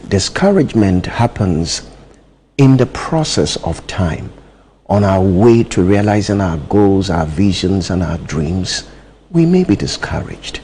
Discouragement happens in the process of time. On our way to realizing our goals, our visions, and our dreams, we may be discouraged.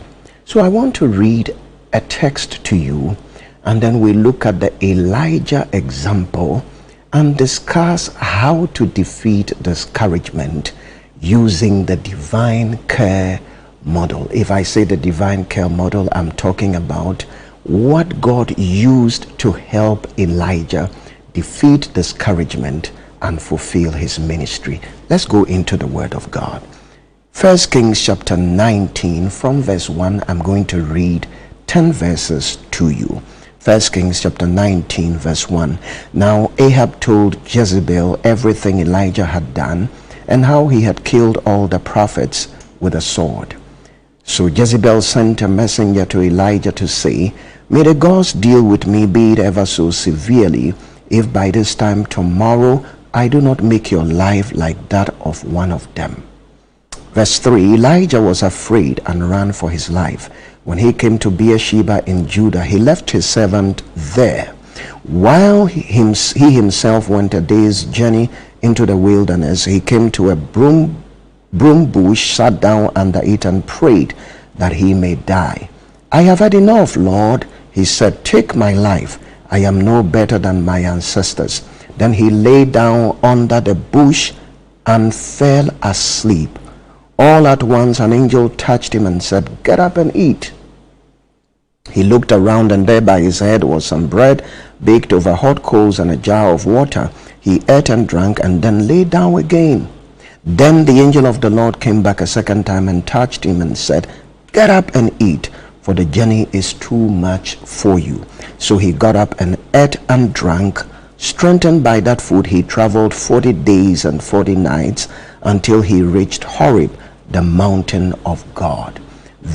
So I want to read a text to you, and then we look at the Elijah example and discuss how to defeat discouragement using the divine care model. If I say the divine care model, I'm talking about what God used to help Elijah defeat discouragement and fulfill his ministry. Let's go into the word of God. 1 Kings chapter 19 from verse 1. I'm going to read 10 verses to you. 1 Kings chapter 19 verse 1. Now Ahab told Jezebel everything Elijah had done and how he had killed all the prophets with a sword. So Jezebel sent a messenger to Elijah to say, "May the gods deal with me, be it ever so severely, if by this time tomorrow I do not make your life like that of one of them." Verse 3, Elijah was afraid and ran for his life. When he came to Beersheba in Judah, he left his servant there, while he himself went a day's journey into the wilderness. He came to a broom bush, sat down under it, and prayed that he may die. "I have had enough, Lord," he said. "Take my life. I am no better than my ancestors." Then he lay down under the bush and fell asleep. All at once an angel touched him and said, "Get up and eat." He looked around, and there by his head was some bread baked over hot coals and a jar of water. He ate and drank and then lay down again. Then the angel of the Lord came back a second time and touched him and said, "Get up and eat, for the journey is too much for you." So he got up and ate and drank. Strengthened by that food, he traveled 40 days and 40 nights until he reached Horeb, the mountain of God.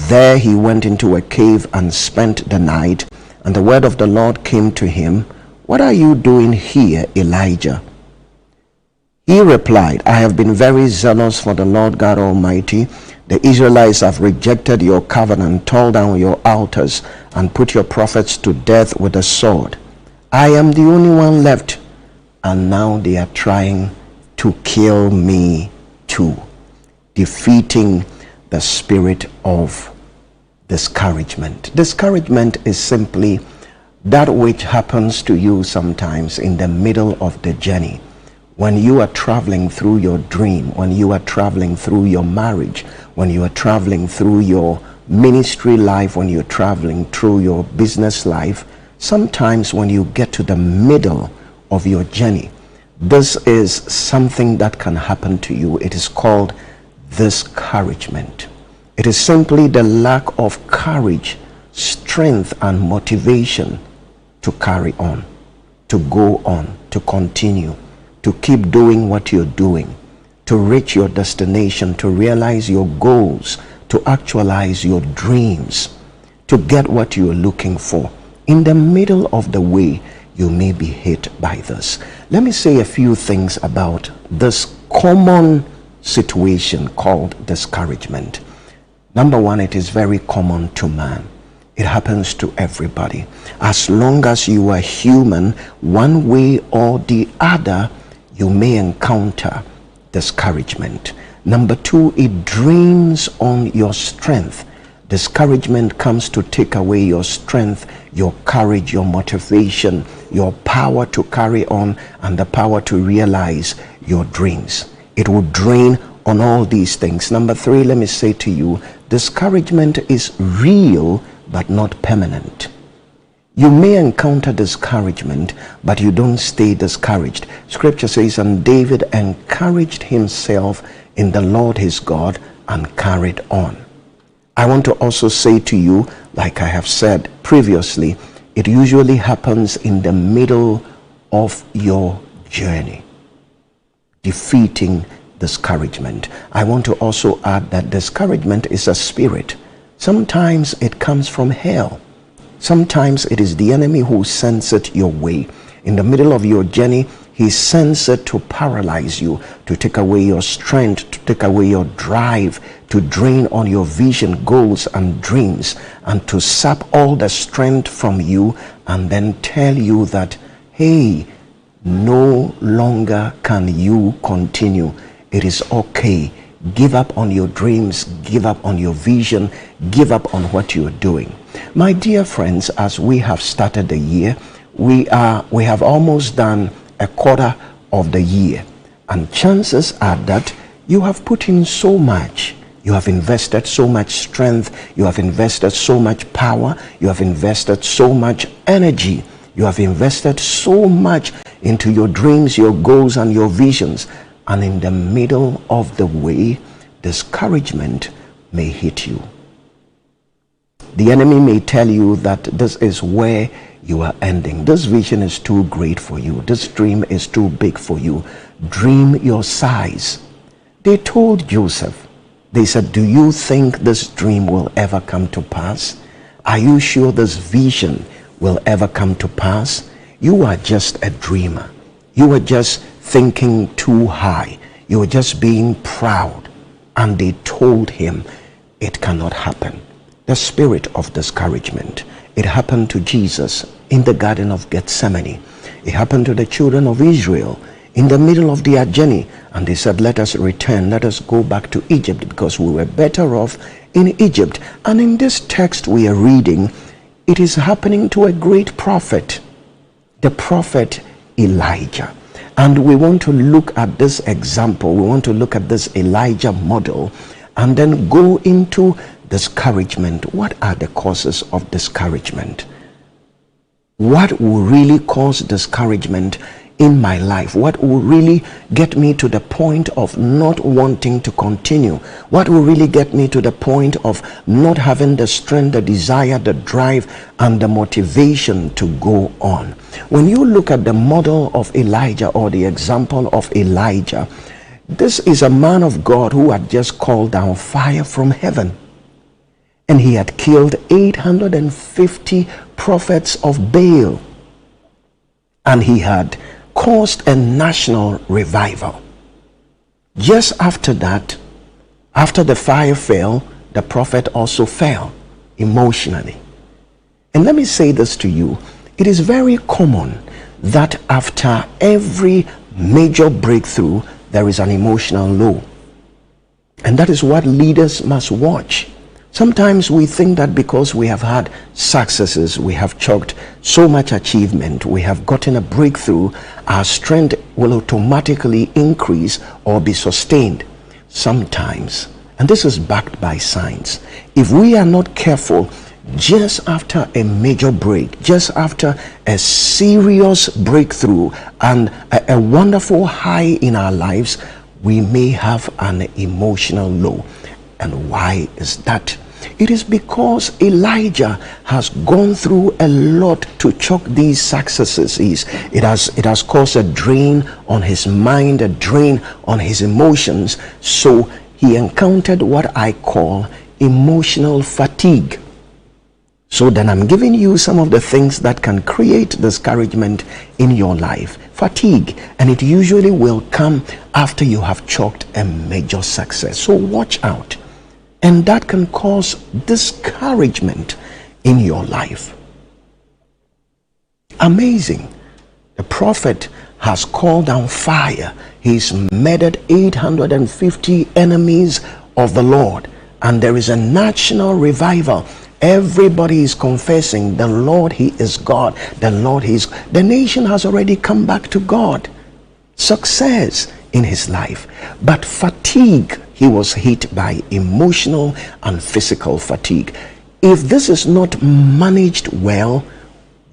There he went into a cave and spent the night, and the word of the Lord came to him, "What are you doing here, Elijah?" He replied, "I have been very zealous for the Lord God Almighty. The Israelites have rejected your covenant, torn down your altars, and put your prophets to death with the sword. I am the only one left, and now they are trying to kill me too." Defeating the spirit of discouragement. Discouragement is simply that which happens to you sometimes in the middle of the journey. When you are traveling through your dream, when you are traveling through your marriage, when you are traveling through your ministry life, when you're traveling through your business life, sometimes when you get to the middle of your journey, this is something that can happen to you. It is called discouragement. It is simply the lack of courage, strength, and motivation to carry on, to go on, to continue, to keep doing what you're doing, to reach your destination, to realize your goals, to actualize your dreams, to get what you're looking for. In the middle of the way, you may be hit by this. Let me say a few things about this common situation called discouragement. Number one, it is very common to man. It happens to everybody. As long as you are human, one way or the other, you may encounter discouragement. Number two, it drains on your strength. Discouragement comes to take away your strength, your courage, your motivation, your power to carry on, and the power to realize your dreams. It will drain on all these things. Number three, let me say to you, discouragement is real but not permanent. You may encounter discouragement, but you don't stay discouraged. Scripture says, "And David encouraged himself in the Lord his God and carried on." I want to also say to you, like I have said previously, it usually happens in the middle of your journey. Defeating discouragement. I want to also add that discouragement is a spirit. Sometimes it comes from hell. Sometimes it is the enemy who sends it your way. In the middle of your journey, He sends it to paralyze you, to take away your strength, to take away your drive, to drain on your vision, goals, and dreams, and to sap all the strength from you, and then tell you that, hey, no longer can you continue. It is okay. Give up on your dreams, give up on your vision, give up on what you're doing. My dear friends, as we have started the year, we have almost done a quarter of the year, and chances are that you have put in so much. You have invested so much strength, you have invested so much power, you have invested so much energy, you have invested so much into your dreams, your goals, and your visions. And in the middle of the way, discouragement may hit you. The enemy may tell you that this is where you are ending. This vision is too great for you. This dream is too big for you. Dream your size. They told Joseph, they said, do you think this dream will ever come to pass? Are you sure this vision will ever come to pass? You are just a dreamer. You are just thinking too high. You are just being proud. And they told him it cannot happen. The spirit of discouragement. It happened to Jesus in the Garden of Gethsemane. It happened to the children of Israel in the middle of their journey, and they said, let us return, let us go back to Egypt, because we were better off in Egypt. And in this text we are reading, it is happening to a great prophet, the prophet Elijah. And we want to look at this example, we want to look at this Elijah model, and then go into discouragement. What are the causes of discouragement? What will really cause discouragement in my life? What will really get me to the point of not wanting to continue? What will really get me to the point of not having the strength, the desire, the drive, and the motivation to go on? When you look at the model of Elijah, or the example of Elijah, this is a man of God who had just called down fire from heaven. And he had killed 850 prophets of Baal. And he had caused a national revival. Just after that, after the fire fell, the prophet also fell emotionally. And let me say this to you. It is very common that after every major breakthrough, there is an emotional low. And that is what leaders must watch. Sometimes we think that because we have had successes, we have chalked so much achievement, we have gotten a breakthrough, our strength will automatically increase or be sustained. Sometimes, and this is backed by science, if we are not careful, just after a major break, just after a serious breakthrough and a wonderful high in our lives, we may have an emotional low. And why is that? It is because Elijah has gone through a lot to chalk these successes. It has caused a drain on his mind, a drain on his emotions. So he encountered what I call emotional fatigue. So then I'm giving you some of the things that can create discouragement in your life. Fatigue. And it usually will come after you have chalked a major success. So watch out. And that can cause discouragement in your life. Amazing. The prophet has called down fire. He's murdered 850 enemies of the Lord. And there is a national revival. Everybody is confessing the Lord, He is God. The Lord, He is. The nation has already come back to God. Success in his life. But fatigue, he was hit by emotional and physical fatigue. If this is not managed well,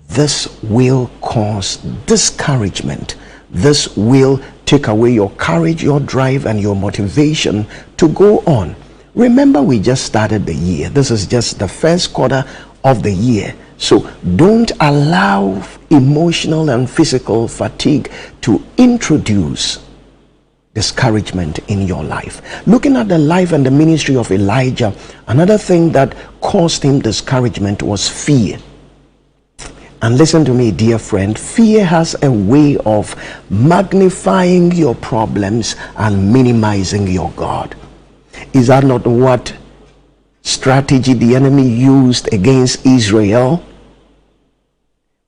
this will cause discouragement. This will take away your courage, your drive, and your motivation to go on. Remember, we just started the year. This is just the first quarter of the year. So don't allow emotional and physical fatigue to introduce discouragement in your life. Looking at the life and the ministry of Elijah, another thing that caused him discouragement was fear. And listen to me, dear friend, fear has a way of magnifying your problems and minimizing your God. Is that not what strategy the enemy used against Israel?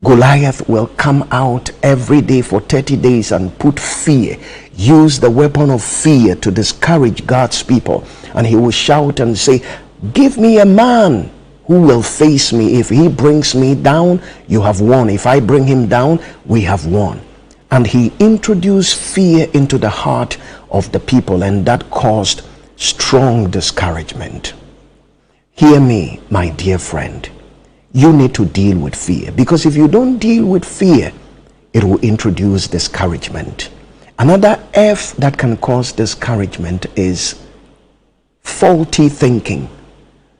Goliath will come out every day for 30 days and put fear, use the weapon of fear to discourage God's people. And he will shout and say, give me a man who will face me. If he brings me down, you have won. If I bring him down, we have won. And he introduced fear into the heart of the people, and that caused strong discouragement. Hear me, my dear friend. You need to deal with fear, because if you don't deal with fear, it will introduce discouragement. Another F that can cause discouragement is faulty thinking.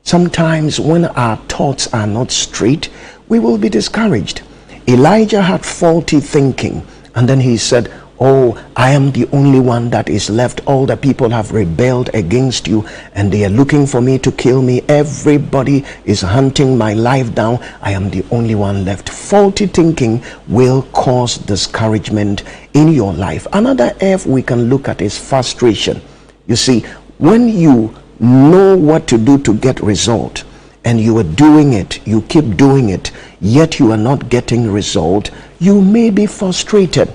Sometimes when our thoughts are not straight, we will be discouraged. Elijah had faulty thinking, and then he said, oh, I am the only one that is left. All the people have rebelled against you, and they are looking for me to kill me. Everybody is hunting my life down. I am the only one left. Faulty thinking will cause discouragement in your life. Another F we can look at is frustration. You see, when you know what to do to get result, and you are doing it, you keep doing it, yet you are not getting result, you may be frustrated.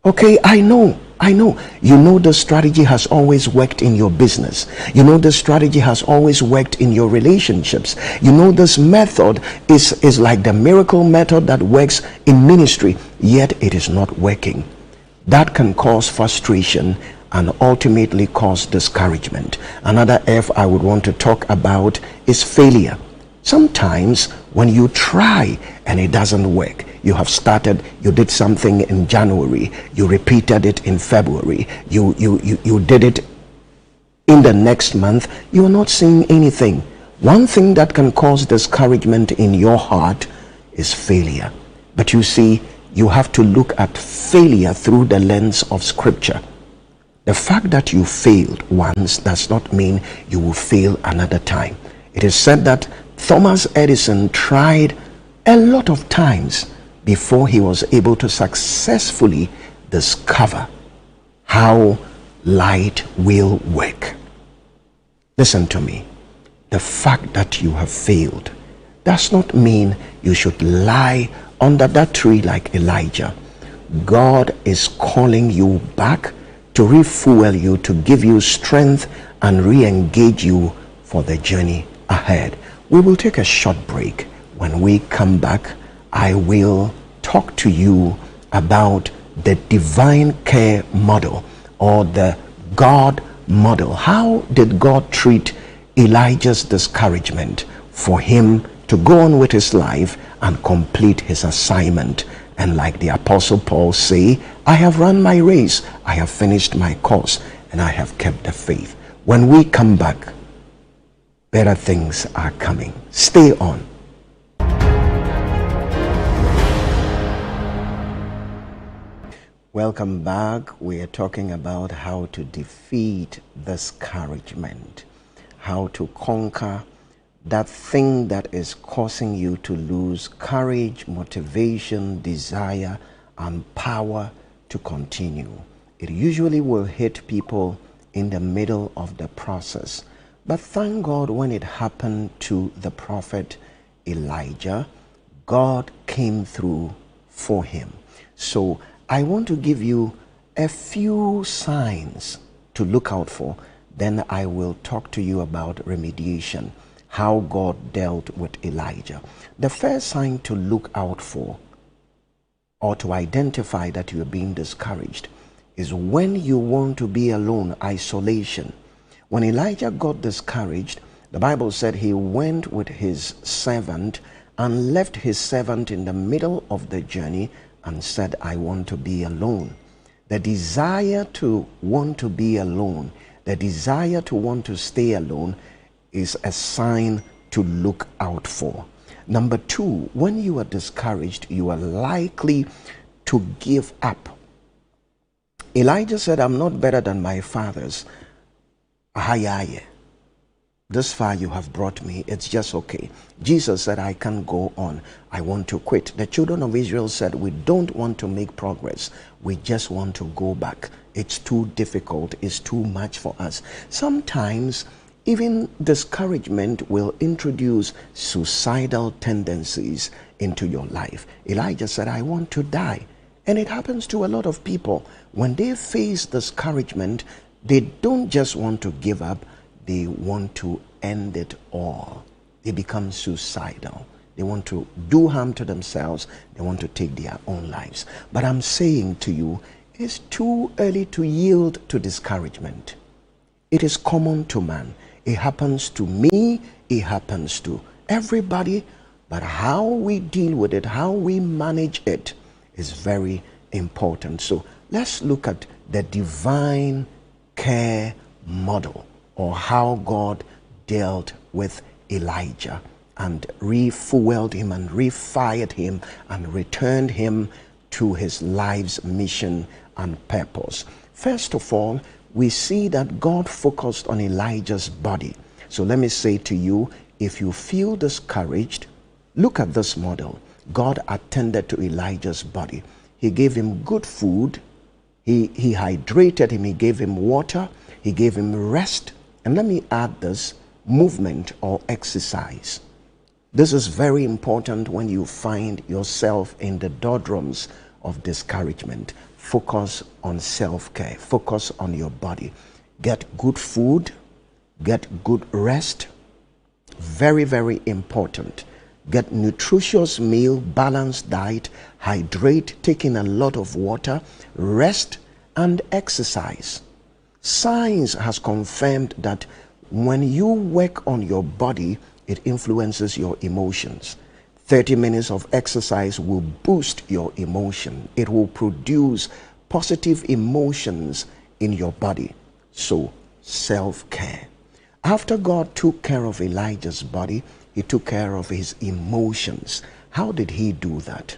Okay, I know. You know the strategy has always worked in your business. You know the strategy has always worked in your relationships. You know this method is like the miracle method that works in ministry, yet it is not working. That can cause frustration and ultimately cause discouragement. Another F I would want to talk about is failure. Sometimes when you try and it doesn't work, you have started, you did something in January, you repeated it in February, you did it in the next month, you are not seeing anything. One thing that can cause discouragement in your heart is failure. But you see, you have to look at failure through the lens of Scripture. The fact that you failed once does not mean you will fail another time. It is said that Thomas Edison tried a lot of times before he was able to successfully discover how light will work. Listen to me. The fact that you have failed does not mean you should lie under that tree like Elijah. God is calling you back to refuel you, to give you strength and re-engage you for the journey ahead. We will take a short break. When we come back, I will talk to you about the divine care model, or the God model. How did God treat Elijah's discouragement for him to go on with his life and complete his assignment? And like the Apostle Paul say, I have run my race, I have finished my course, and I have kept the faith. When we come back, better things are coming. Stay on. Welcome back. We are talking about how to defeat discouragement, how to conquer that thing that is causing you to lose courage, motivation, desire, and power to continue. It usually will hit people in the middle of the process. But thank God, when it happened to the prophet Elijah, God came through for him. So I want to give you a few signs to look out for. Then I will talk to you about remediation, how God dealt with Elijah. The first sign to look out for, or to identify that you're being discouraged, is when you want to be alone, isolation. When Elijah got discouraged, the Bible said he went with his servant and left his servant in the middle of the journey and said, I want to be alone. The desire to want to be alone, the desire to want to stay alone, is a sign to look out for. Number two, when you are discouraged, you are likely to give up. Elijah said, I'm not better than my fathers. Ahayaye. This far you have brought me, it's just okay. Jesus said, I can't go on. I want to quit. The children of Israel said, we don't want to make progress. We just want to go back. It's too difficult. It's too much for us. Sometimes even discouragement will introduce suicidal tendencies into your life. Elijah said, I want to die. And it happens to a lot of people. When they face discouragement, they don't just want to give up, they want to end it all. They become suicidal. They want to do harm to themselves. They want to take their own lives. But I'm saying to you, it's too early to yield to discouragement. It is common to man. It happens to me. It happens to everybody. But how we deal with it, how we manage it, is very important. So let's look at the divine care model, or how God dealt with Elijah and refueled him and refired him and returned him to his life's mission and purpose. First of all, we see that God focused on Elijah's body. So let me say to you, if you feel discouraged, look at this model. God attended to Elijah's body. He gave him good food. He hydrated him. He gave him water. He gave him rest. And let me add this, movement or exercise. This is very important when you find yourself in the doldrums of discouragement. Focus on self-care. Focus on your body. Get good food. Get good rest. Very, very important. Get nutritious meal, balanced diet, hydrate, taking a lot of water, rest, and exercise. Science has confirmed that when you work on your body, it influences your emotions. 30 minutes of exercise will boost your emotion. It will produce positive emotions in your body. So, self-care. After God took care of Elijah's body, he took care of his emotions. How did he do that?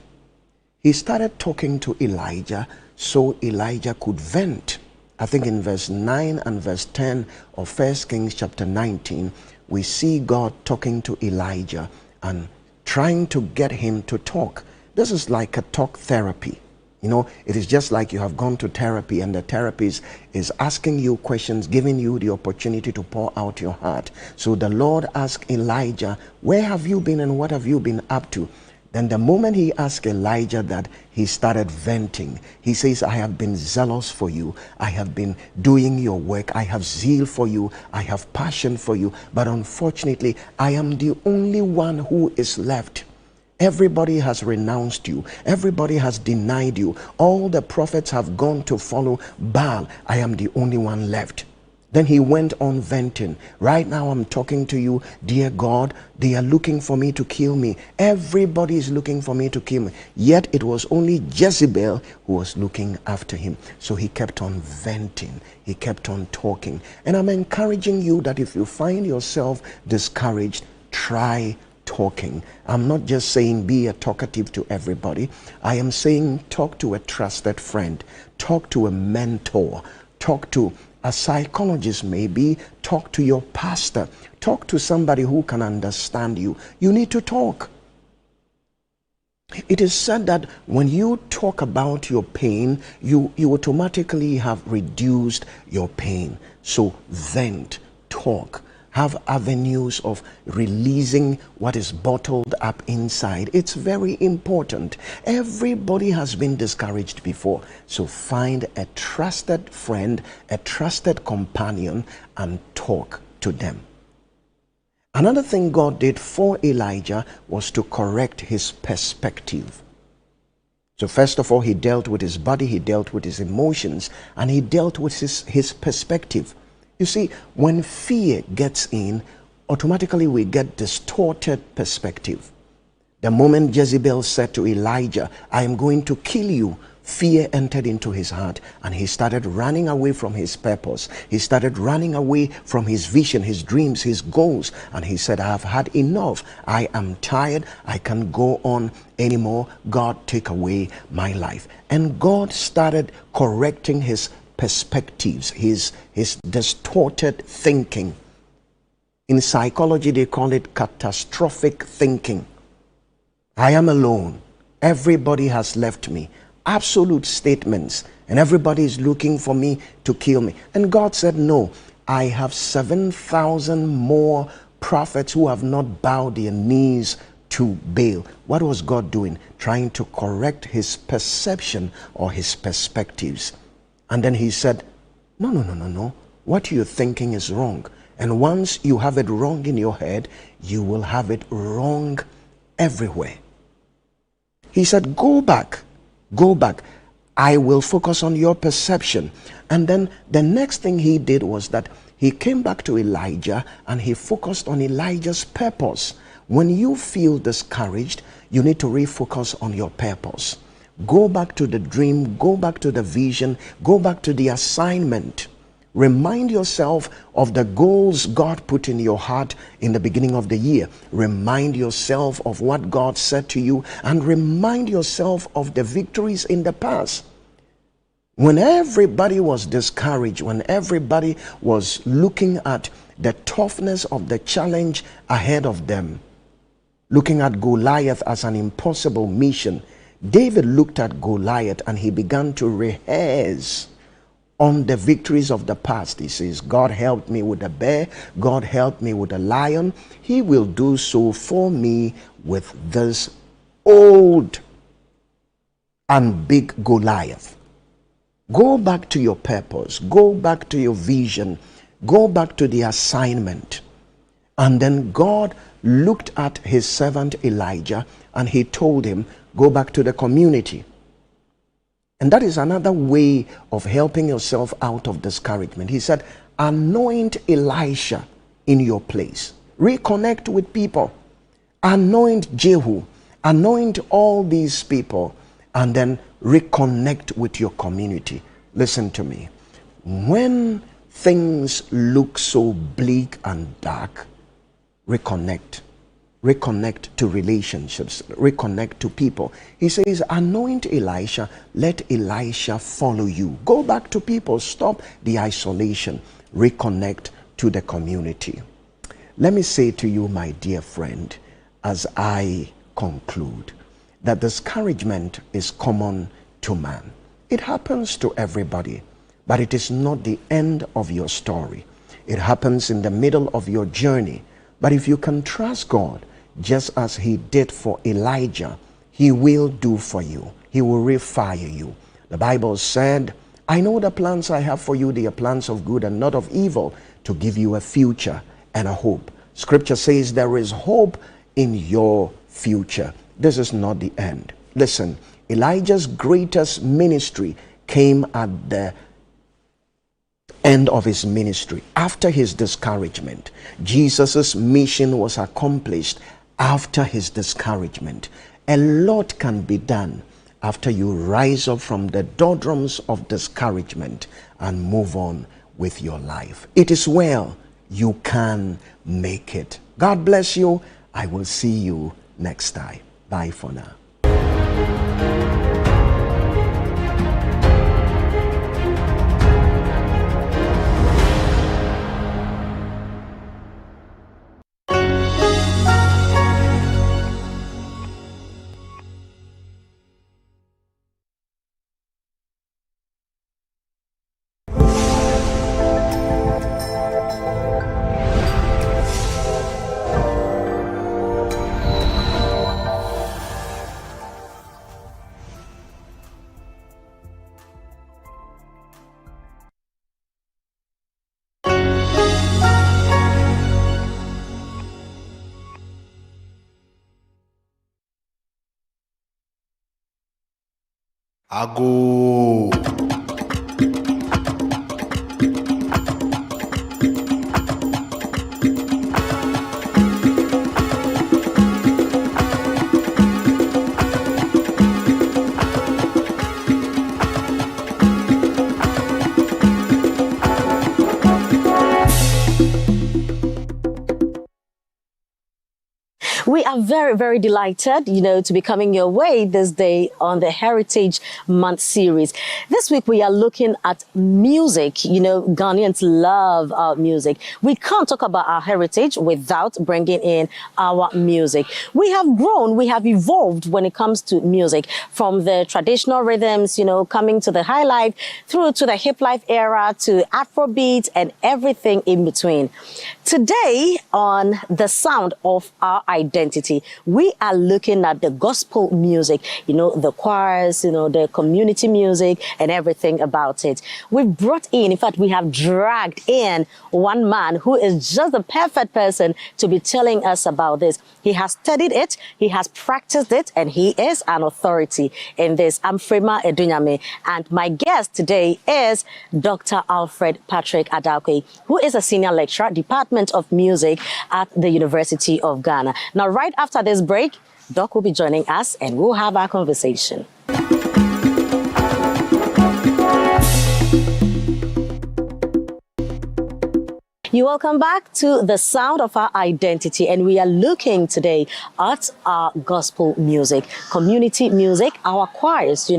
He started talking to Elijah so Elijah could vent. I think in verse 9 and verse 10 of 1 Kings chapter 19, we see God talking to Elijah and trying to get him to talk. This is like a talk therapy. You know, it is just like you have gone to therapy and the therapist is asking you questions, giving you the opportunity to pour out your heart. So the Lord asked Elijah, where have you been and what have you been up to? Then the moment he asked Elijah that, he started venting. He says, I have been zealous for you. I have been doing your work. I have zeal for you. I have passion for you. But unfortunately, I am the only one who is left. Everybody has renounced you. Everybody has denied you. All the prophets have gone to follow Baal. I am the only one left. Then he went on venting. Right now I'm talking to you, dear God, they are looking for me to kill me. Everybody is looking for me to kill me. Yet it was only Jezebel who was looking after him. So he kept on venting. He kept on talking. And I'm encouraging you that if you find yourself discouraged, try talking. I'm not just saying be a talkative to everybody. I am saying talk to a trusted friend. Talk to a mentor. Talk to a psychologist, maybe. Talk to your pastor. Talk to somebody who can understand you. You need to talk. It is said that when you talk about your pain, you automatically have reduced your pain. So vent, talk. Have avenues of releasing what is bottled up inside. It's very important. Everybody has been discouraged before. So find a trusted friend, a trusted companion, and talk to them. Another thing God did for Elijah was to correct his perspective. So first of all, he dealt with his body, he dealt with his emotions, and he dealt with his perspective. You see, when fear gets in, automatically we get distorted perspective. The moment Jezebel said to Elijah, I am going to kill you, fear entered into his heart and he started running away from his purpose. He started running away from his vision, his dreams, his goals. And he said, I have had enough. I am tired. I can't go on anymore. God, take away my life. And God started correcting his perspectives, his distorted thinking. In psychology, they call it catastrophic thinking. I am alone. Everybody has left me. Absolute statements. And everybody is looking for me to kill me. And God said, no, I have 7,000 more prophets who have not bowed their knees to Baal. What was God doing? Trying to correct his perception or his perspectives. And then he said, no. What you're thinking is wrong. And once you have it wrong in your head, you will have it wrong everywhere. He said, go back. I will focus on your perception. And then the next thing he did was that he came back to Elijah and he focused on Elijah's purpose. When you feel discouraged, you need to refocus on your purpose. Go back to the dream, go back to the vision, go back to the assignment. Remind yourself of the goals God put in your heart in the beginning of the year. Remind yourself of what God said to you, and remind yourself of the victories in the past. When everybody was discouraged, when everybody was looking at the toughness of the challenge ahead of them, looking at Goliath as an impossible mission, David looked at Goliath and he began to rehearse on the victories of the past. He says, God helped me with the bear, God helped me with the lion. He will do so for me with this old and big Goliath. Go back to your purpose, go back to your vision, go back to the assignment. And then God looked at his servant Elijah and he told him, go back to the community. And that is another way of helping yourself out of discouragement. He said, anoint Elisha in your place. Reconnect with people. Anoint Jehu. Anoint all these people. And then reconnect with your community. Listen to me. When things look so bleak and dark, reconnect. Reconnect to relationships, reconnect to people. He says, anoint Elisha, let Elisha follow you. Go back to people, stop the isolation, reconnect to the community. Let me say to you, my dear friend, as I conclude, that discouragement is common to man. It happens to everybody, but it is not the end of your story. It happens in the middle of your journey. But if you can trust God, just as he did for Elijah, he will do for you. He will refire you. The Bible said, I know the plans I have for you, they are plans of good and not of evil, to give you a future and a hope. Scripture says there is hope in your future. This is not the end. Listen, Elijah's greatest ministry came at the end of his ministry. After his discouragement, Jesus's mission was accomplished after his discouragement. A lot can be done after you rise up from the doldrums of discouragement and move on with your life. It is well. You can make it. God bless you. I will see you next time. Bye for now. Ago. We are are very, very delighted, to be coming your way this day on the Heritage Month series. This week we are looking at music. Ghanaians love our music. We can't talk about our heritage without bringing in our music. We have grown, we have evolved when it comes to music, from the traditional rhythms, coming to the high life, through to the hip life era, to Afrobeat and everything in between. Today on The Sound of Our Identity, we are looking at the gospel music, the choirs, the community music and everything about it. We've brought in fact, we have dragged in one man who is just the perfect person to be telling us about this. He has studied it, he has practiced it, and he is an authority in this. I'm Frema Edunyame, and my guest today is Dr. Alfred Patrick Adakwe, who is a senior lecturer, Department of Music at the University of Ghana. Now, right after this break, Doc will be joining us and we'll have our conversation. You're welcome back to The Sound of Our Identity, and we are looking today at our gospel music, community music, our choirs,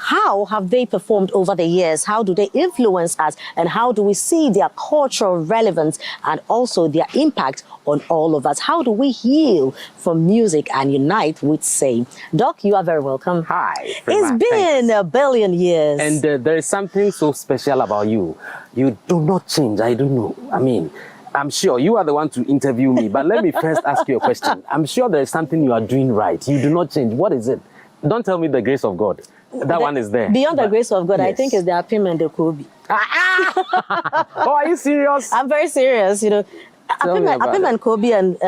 How have they performed over the years? How do they influence us? And how do we see their cultural relevance and also their impact on all of us? How do we heal from music and unite with same? Doc, you are very welcome. Hi. It's been a billion years. And there is something so special about you. You do not change. I don't know. I'm sure you are the one to interview me, but let me first ask you a question. I'm sure there is something you are doing right. You do not change. What is it? Don't tell me the grace of God. That one is there. Beyond the grace of God, yes. I think it's the Apim and the Kobe. Oh, are you serious? I'm very serious. Apim and Kobe and,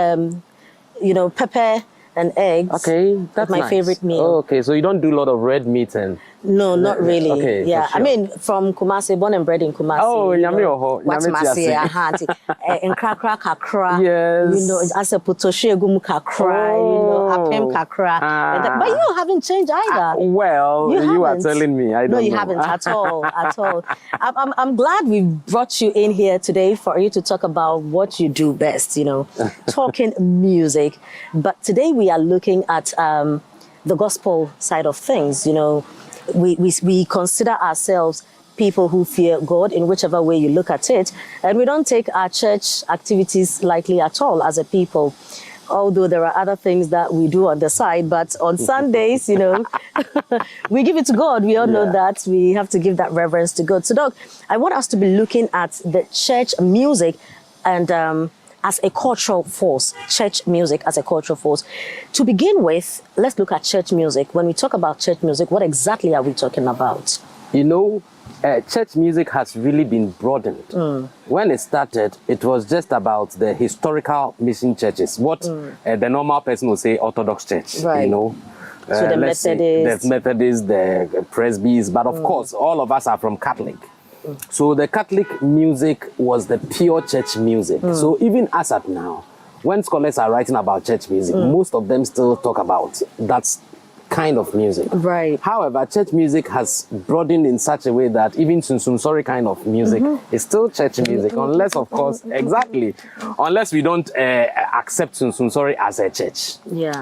pepper and eggs. Okay, that's my favorite meal. Oh, okay, so you don't do a lot of red meat and... No, not really. Okay, yeah, sure. I mean, from Kumasi, born and bred in Kumasi. Oh, Kumasi, in Kakra Kakra. Yes. As a Putoshi Gum Kakra, Apem Kakra. But you haven't changed either. Well, you are telling me. I don't know. No, you haven't at all, at all. I'm glad we brought you in here today for you to talk about what you do best, talking music. But today we are looking at the gospel side of things, We consider ourselves people who fear God in whichever way you look at it. And we don't take our church activities lightly at all as a people. Although there are other things that we do on the side, but on Sundays, we give it to God. We all know that. We have to give that reverence to God. So, Doc, I want us to be looking at the church music and as a cultural force, church music as a cultural force. To begin with, let's look at church music. When we talk about church music, what exactly are we talking about? Church music has really been broadened. When it started, it was just about the historical mission churches, what the normal person would say Orthodox church, right. So the Methodists, the Presby's, but of course, all of us are from Catholic. So the Catholic music was the pure church music. So even as at now, when scholars are writing about church music, most of them still talk about that kind of music. Right. However, church music has broadened in such a way that even Sunsumsori kind of music is still church music, unless, of course, unless we don't accept Sunsumsori as a church. Yeah.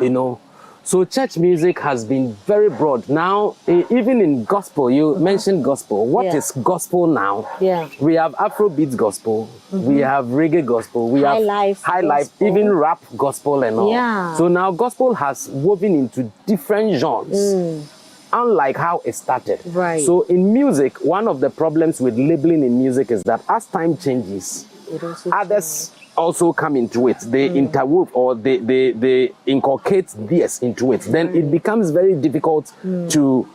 So church music has been very broad. Now, even in gospel, you mentioned gospel. What is gospel now? Yeah. We have Afrobeat gospel, we have reggae gospel, we have high life, even rap gospel and all. Yeah. So now gospel has woven into different genres. Unlike how it started. Right. So in music, one of the problems with labeling in music is that as time changes, others also come into it. They interwove or they inculcate this into it. Then it becomes very difficult to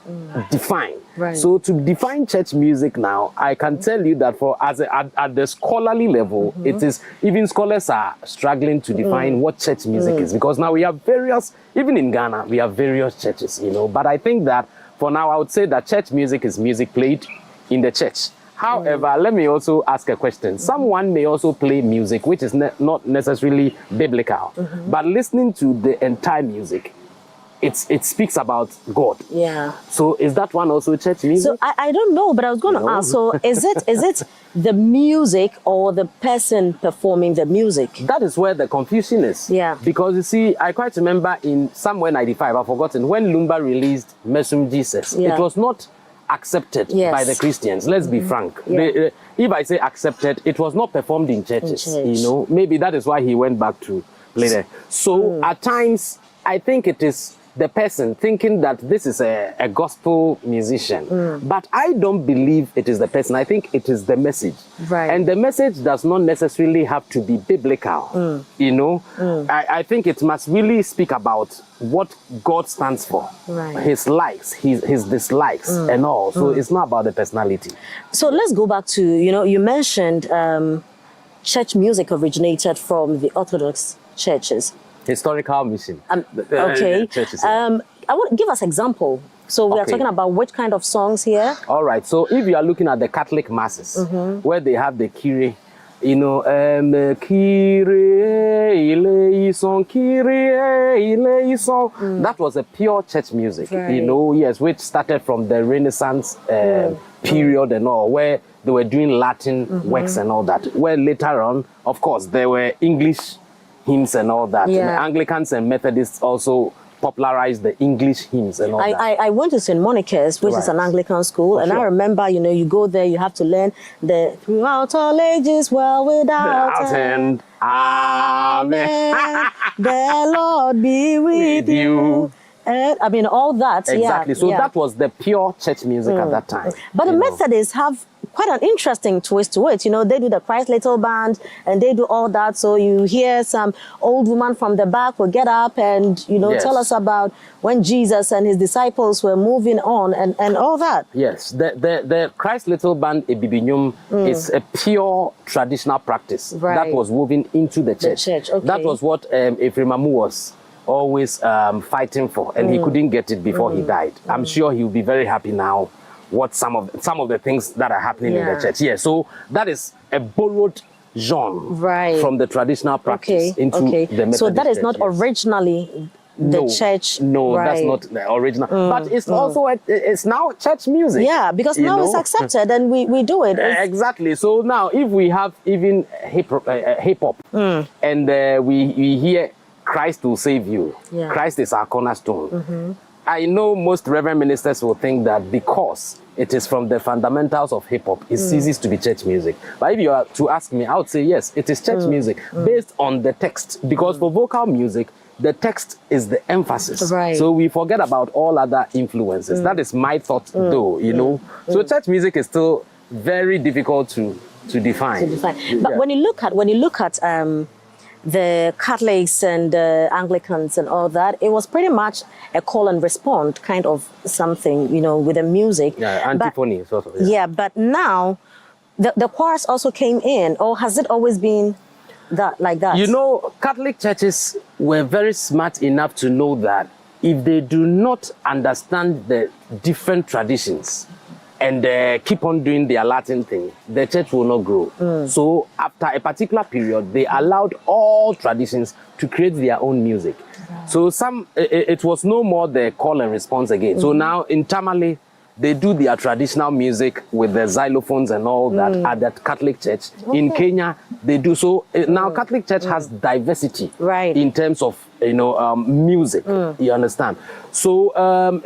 define. Right. So to define church music now, I can tell you that at the scholarly level, it is, even scholars are struggling to define what church music is, because now we have various, even in Ghana, we have various churches, But I think that for now, I would say that church music is music played in the church. However, let me also ask a question. Someone may also play music, which is not necessarily biblical, but listening to the entire music, it speaks about God. Yeah. So is that one also church music? So I don't know, but I was going to No. ask. So is it the music or the person performing the music? That is where the confusion is. Yeah. Because you see, I quite remember in somewhere 95, I've forgotten, when Lumba released Mesum Jesus, Yeah. it was not accepted Yes. by the Christians. Let's be frank. Yeah. If I say accepted, it was not performed in churches. In church. You know, maybe that is why he went back to play there. So at times, I think it is the person thinking that this is a gospel musician. But I don't believe it is the person. I think it is the message. Right. And the message does not necessarily have to be biblical. You know, I think it must really speak about what God stands for, Right. his likes, his dislikes, and all. So it's not about the personality. So let's go back to, you mentioned church music originated from the Orthodox churches. Historical mission. Okay. Churches, yeah. I want give us example. So we are Okay. talking about which kind of songs here? All right. So if you are looking at the Catholic masses, where they have the Kyrie, Kyrie eleison, Kyrie eleison. That was a pure church music, Right. yes, which started from the Renaissance period and all, where they were doing Latin works and all that. Where later on, of course, there were English hymns and all that. Yeah. Anglicans and Methodists also popularized the English hymns and all that. I went to St. Monica's, which is Right. an Anglican school, and I sure. remember, you go there, you have to learn the throughout all ages, well without Out and Amen. The Lord be with With you. And, I mean, all that. Exactly. Yeah, So yeah. that was the pure church music at that time. But the you know. Methodists have quite an interesting twist to it. They do the Christ Little Band and they do all that. So you hear some old woman from the back will get up and, Yes. tell us about when Jesus and his disciples were moving on and all that. Yes, the Christ Little Band Ebibinyum is a pure traditional practice Right. that was woven into the church. church, okay. That was what Ephraim Amu was always fighting for, and he couldn't get it before he died. I'm sure he'll be very happy now. What some of the things that are happening in Yeah. the church. Yeah, so that is a borrowed genre Right. from the traditional practice into the Methodist So that is not church, yes. originally the church. No, right. that's not the original. But it's also it's now church music. Yeah, because you now it's know? accepted and we do it. It's- Exactly. So now, if we have even hip hop, and we hear Christ will save you, Yeah. Christ is our cornerstone. I know most reverend ministers will think that because it is from the fundamentals of hip hop, it ceases to be church music. But if you are to ask me, I would say yes, it is church music based on the text. Because for vocal music, the text is the emphasis. Right. So we forget about all other influences. That is my thought, though, So church music is still very difficult to define. to define. But Yeah. when you look at the Catholics and Anglicans and all that, it was pretty much a call and respond kind of something, with the music. Yeah, But- antiphony sort of. yeah, but now the choirs also came in, or has it always been that like that? Catholic churches were very smart enough to know that if they do not understand the different traditions and keep on doing their Latin thing, the church will not grow. So after a particular period, they allowed all traditions to create their own music. So it was no more the call and response again. So now in Tamale, they do their traditional music with the xylophones and all that at that Catholic church. In Kenya, they do so. Now Catholic church has diversity Right. in terms of music. You understand? So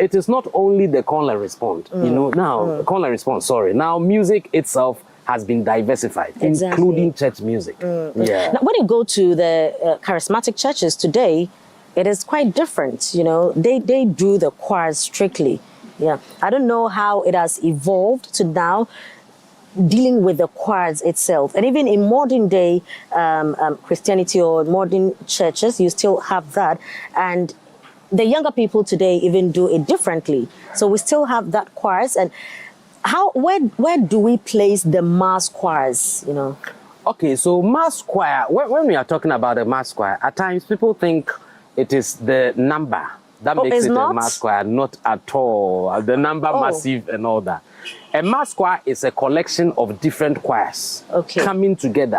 it is not only the call and respond. Now call and response. Sorry. Now music itself has been diversified, Exactly. including church music. Yeah. Now, when you go to the charismatic churches today, it is quite different. They do the choirs strictly. Yeah, I don't know how it has evolved to now dealing with the choirs itself. And even in modern day Christianity or modern churches, you still have that. And the younger people today even do it differently. So we still have that choirs. And where do we place the mass choirs, Okay, so mass choir, when we are talking about a mass choir, at times people think it is the number that makes it's it not? a mass choir. Not at all. The number massive and all that. A mass choir is a collection of different choirs Okay. coming together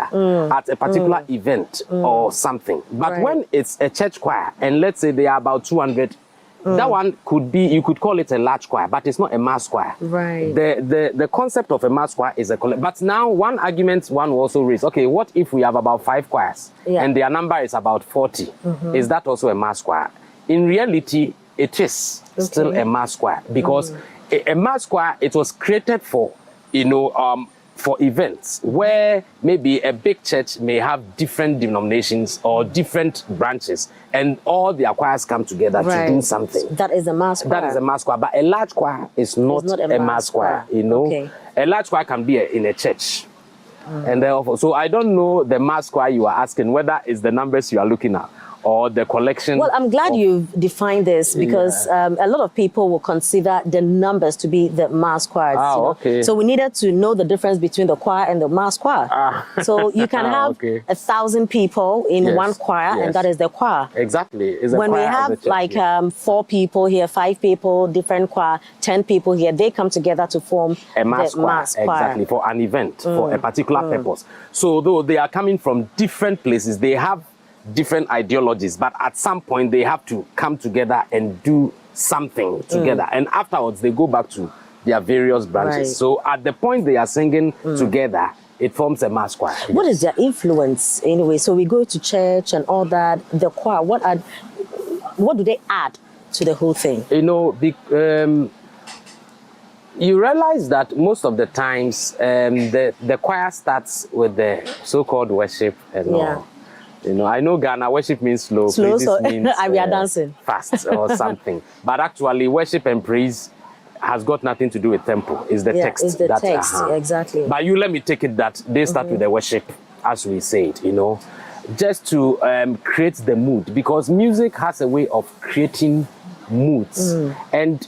at a particular event or something. But Right. when it's a church choir, and let's say there are about 200 That one could be, you could call it a large choir, but it's not a mass choir. Right. The concept of a mass choir is a but now one argument one will also raise, okay, what if we have about 5 choirs and their number is about 40? Is that also a mass choir? In reality, it is still a mass choir, because a mass choir, it was created for, for events where maybe a big church may have different denominations or different branches, and all the choirs come together to do something. That is a mass choir. That is a mass choir, but a large choir is not a mass choir. A large choir can be in a church. And therefore, so I don't know the mass choir you are asking, whether it's the numbers you are looking at or the collection. Well, I'm glad you've defined this, because a lot of people will consider the numbers to be the mass choirs. Okay. So we needed to know the difference between the choir and the mass choir. So you can have 1,000 people in one choir, and that is the choir. Exactly. It's a when we choir have of the church, 4 people here, 5 people, different choir, 10 people here, they come together to form a mass the choir. mass choir. Exactly, for an event, for a particular purpose. So though they are coming from different places, they have different ideologies, but at some point they have to come together and do something together, and afterwards they go back to their various branches. So at the point they are singing together, it forms a mass choir. What is their influence anyway? So we go to church and all that. The choir, what do they add to the whole thing? You realize that most of the times the choir starts with the so-called worship and all. I know Ghana worship means slow. So means we are dancing fast or something. But actually, worship and praise has got nothing to do with tempo. It's the text. It's the text, exactly. But let me take it that they start with the worship, as we said, just to create the mood, because music has a way of creating moods. And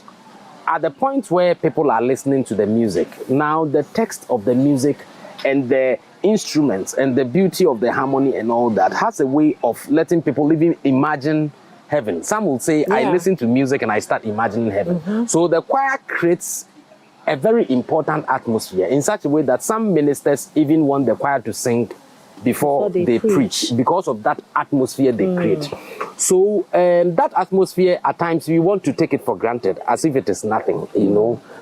at the point where people are listening to the music, now the text of the music and the instruments and the beauty of the harmony and all that has a way of letting people even imagine heaven. Some will say, I listen to music and I start imagining heaven. So the choir creates a very important atmosphere in such a way that some ministers even want the choir to sing before they preach, because of that atmosphere they create. So that atmosphere, at times we want to take it for granted as if it is nothing,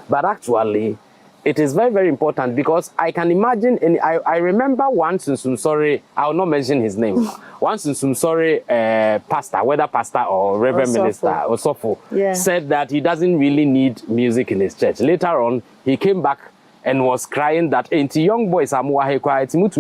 but actually it is very, very important, because I can imagine, and I remember once in Sumsori, I will not mention his name, once in Sumsori, pastor, whether pastor or reverend minister or Sofo, said that he doesn't really need music in his church. Later on, he came back and was crying that young boys are more quiet. So you could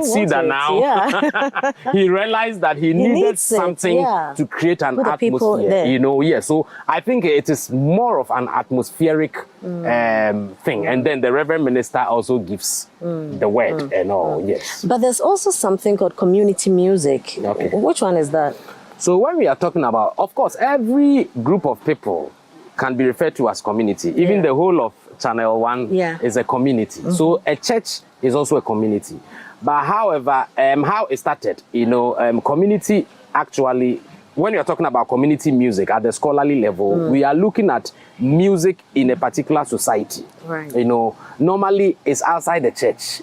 see that now. He realized that he needed something to create an atmosphere. So I think it is more of an atmospheric thing. And then the reverend minister also gives the word and all. But there's also something called community music. Which one is that? So when we are talking about, of course, every group of people can be referred to as community. Even the whole of Channel 1 is a community. So a church is also a community. But however, how it started, community actually, when you're talking about community music at the scholarly level, we are looking at music in a particular society. Normally it's outside the church,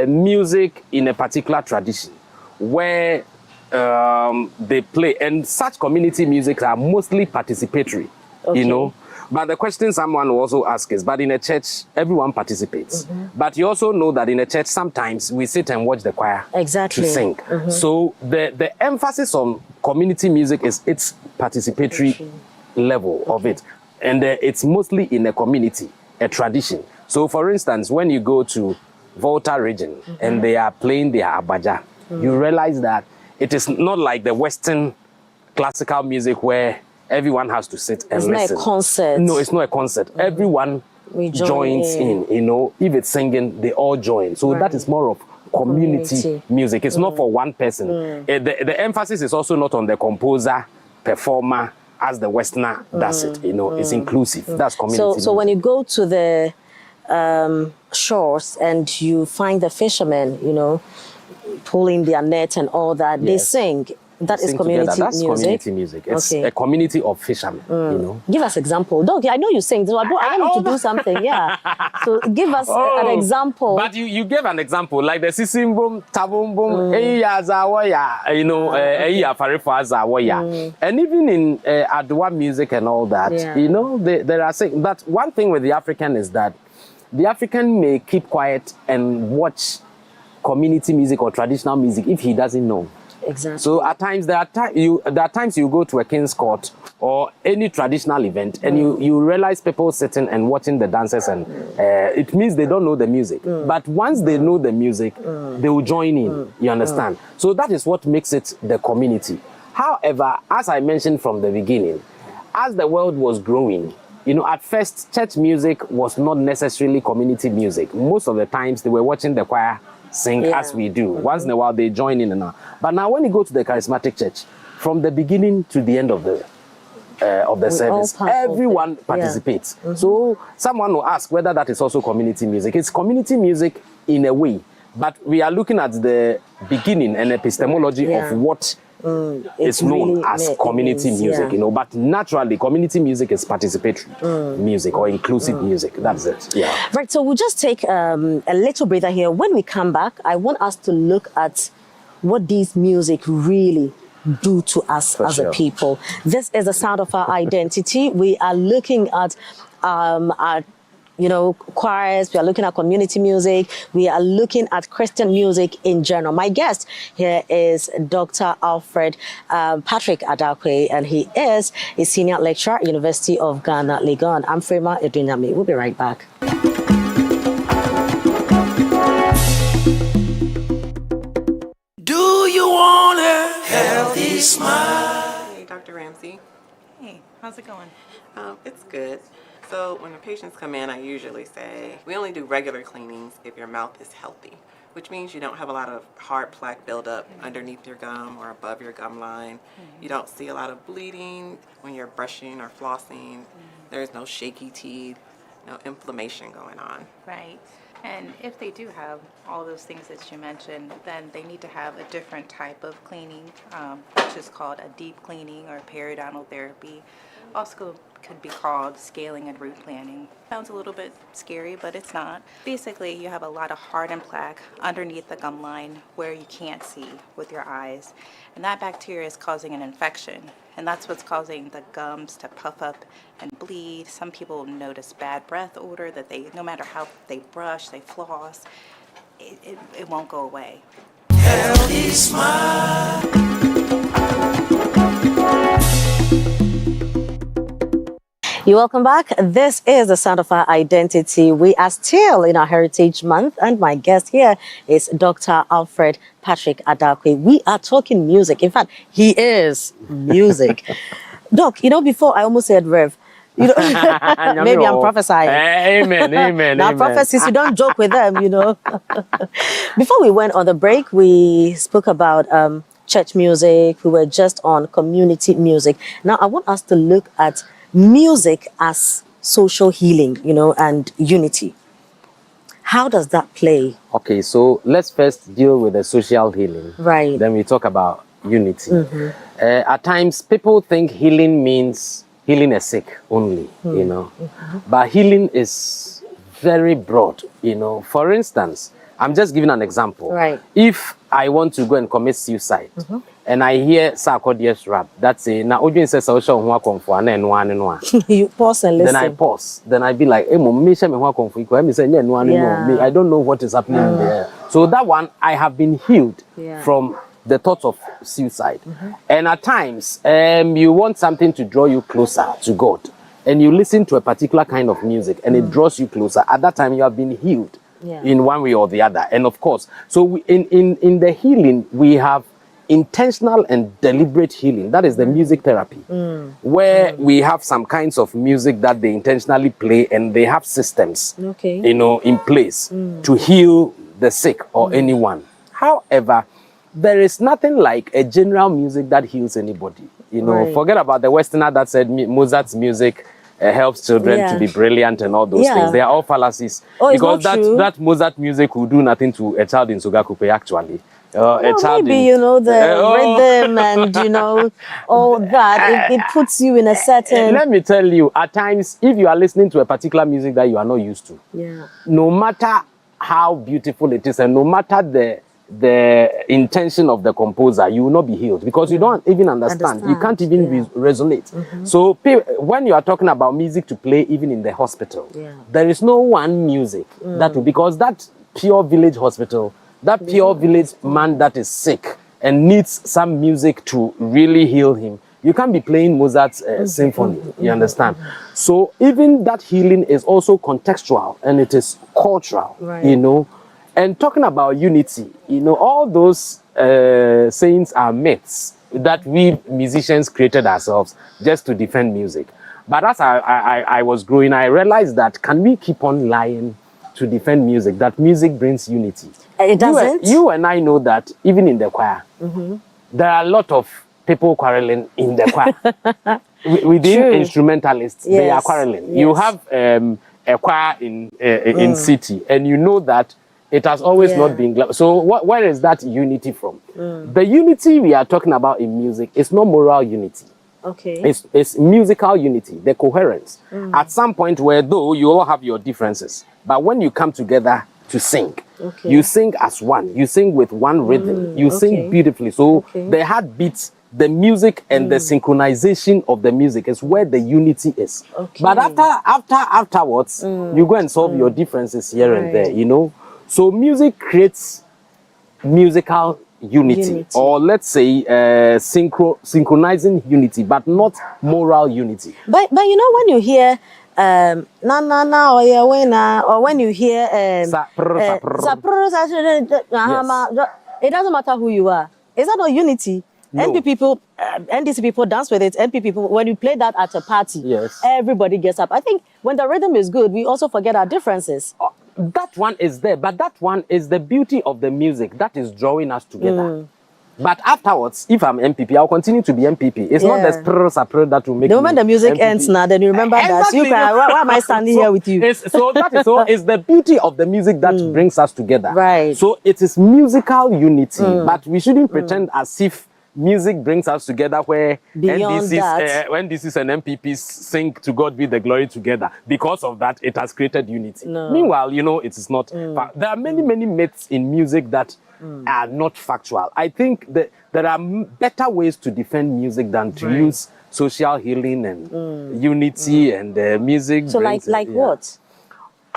music in a particular tradition where they play, and such community music are mostly participatory, But the question someone will also ask is, but in a church, everyone participates. But you also know that in a church, sometimes we sit and watch the choir to sing. So the emphasis on community music is its participatory level of it. And it's mostly in a community, a tradition. So for instance, when you go to Volta region and they are playing their abaja, you realize that it is not like the Western classical music where everyone has to sit and listen. It's not a concert. No, it's not a concert. Everyone joins in. If it's singing, they all join. So that is more of community music. It's not for one person. The emphasis is also not on the composer, performer, as the Westerner does it. It's inclusive. That's community music. So when you go to the shores and you find the fishermen, pulling their net and all that, they sing. That is sing community together. That's music? community music. It's Okay. a community of fishermen, you know. Give us example. Dog, I know you sing. So I want you to do something. Yeah. So give us an example. But you gave an example, like the sisimbum, tabumbum, you know, and even in Adwa music and all that, Yeah. you know, there are saying. But one thing with the African is that the African may keep quiet and watch community music or traditional music if he doesn't know. Exactly. So at times there are times you go to a king's court or any traditional event and you realize people sitting and watching the dancers and it means they don't know the music. But once they know the music, they will join in. You understand? So that is what makes it the community. However, as I mentioned from the beginning, as the world was growing, you know, at first church music was not necessarily community music. Most of the times they were watching the choir sing as we do. Once in a while they join in and out. But now when you go to the charismatic church, from the beginning to the end of the service, everyone participates. So someone will ask whether that is also community music. It's community music in a way, but we are looking at the beginning and epistemology of what is known really as community music, you know. But naturally, community music is participatory music or inclusive music. That's it. Yeah. Right. So we'll just take a little breather here. When we come back, I want us to look at what these music really do to us as a people. This is the sound of our identity. We are looking at our, you know, choirs. We are looking at community music. We are looking at Christian music in general. My guest here is Dr. Alfred Patrick Adakwe, and he is a senior lecturer at University of Ghana, Legon. I'm Frema Edunyame. We'll be right back. Do you want a healthy smile? Hey, Dr. Ramsey. Hey, how's it going? It's good. So when the patients come in, I usually say, we only do regular cleanings if your mouth is healthy, which means you don't have a lot of hard plaque buildup underneath your gum or above your gum line. You don't see a lot of bleeding when you're brushing or flossing. There's no shaky teeth, no inflammation going on. Right. And if they do have all those things that you mentioned, then they need to have a different type of cleaning, which is called a deep cleaning or periodontal therapy. Also could be called scaling and root planning. Sounds a little bit scary, but it's not. Basically, you have a lot of hardened plaque underneath the gum line where you can't see with your eyes. And that bacteria is causing an infection. And that's what's causing the gums to puff up and bleed. Some people notice bad breath odor that they, no matter how they brush, they floss, it won't go away. Healthy smile. You're welcome back. This is the sound of our identity. We are still in our Heritage Month, and my guest here is Dr. Alfred Patrick Adakwe. We are talking music. In fact, he is music. Doc, you know, before I almost said Rev. You know, maybe I'm prophesying. Amen, amen. Now, prophecies, you don't joke with them, you know. Before we went on the break, we spoke about church music. We were just on community music. Now, I want us to look at music as social healing, you know, and unity. How does that play? Okay, so let's first deal with the social healing. Right. Then we talk about unity. At times, people think healing means healing a sick only, you know. But healing is very broad, you know. For instance, I'm just giving an example. Right. If I want to go and commit suicide, and I hear Sarkodier's rap, that's it. Now, you pause and listen. Then I pause. Then I be like, I don't know what is happening there. So that one, I have been healed from the thoughts of suicide. And at times, you want something to draw you closer to God. And you listen to a particular kind of music and it draws you closer. At that time, you have been healed in one way or the other. And of course, so in the healing, we have intentional and deliberate healing. That is the music therapy, where we have some kinds of music that they intentionally play and they have systems, you know, in place to heal the sick or anyone. However, there is nothing like a general music that heals anybody. You know, forget about the Westerner that said Mozart's music helps children to be brilliant and all those things. They are all fallacies. Because that Mozart music will do nothing to a child in Sogakupe, actually. A Well, child maybe, in- you know, the rhythm and, you know, all that. It puts you in a certain... Let me tell you, at times, if you are listening to a particular music that you are not used to, Yeah. no matter how beautiful it is and no matter the intention of the composer, you will not be healed because you don't even understand. You can't even resonate. So when you are talking about music to play even in the hospital, there is no one music that will, because that pure village hospital, that pure village man that is sick and needs some music to really heal him, you can't be playing Mozart's symphony, you understand? So even that healing is also contextual and it is cultural, you know? And talking about unity, you know, all those sayings are myths that we musicians created ourselves just to defend music. But as I was growing, I realized that can we keep on lying to defend music, that music brings unity? It doesn't? You and I know that even in the choir, there are a lot of people quarreling in the choir. Within True. instrumentalists, they are Yes. quarreling. Yes. You have a choir in city, and you know that it has always not been. So where is that unity from? The unity we are talking about in music is not moral unity. Okay. It's musical unity, the coherence. At some point where though you all have your differences, but when you come together to sing, you sing as one. You sing with one rhythm. You sing beautifully. So the heartbeats, the music and the synchronization of the music is where the unity is. But afterwards, you go and solve your differences here and there, you know. So music creates musical unity. Or let's say synchronizing unity, but not moral unity. But you know, when you hear na na na or yeah when or when you hear it doesn't matter who you are. Is that not unity? No. NDC people dance with it. NP people, when you play that at a party, Yes. everybody gets up. I think when the rhythm is good, we also forget our differences. That one is there, but that one is the beauty of the music that is drawing us together. But afterwards, if I'm MPP, I'll continue to be MPP. It's not the sprr that will make The moment me the music MPP. ends now, then you remember that. You can, why am I standing here with you? So that is all. It's the beauty of the music that brings us together. Right. So it is musical unity, but we shouldn't pretend as if music brings us together where Beyond that. when this is an MPPs sing to God be the glory together. Because of that, it has created unity. No. Meanwhile, you know, it is not. There are many myths in music that are not factual. I think that there are better ways to defend music than to use social healing and unity and music. So brings, like what?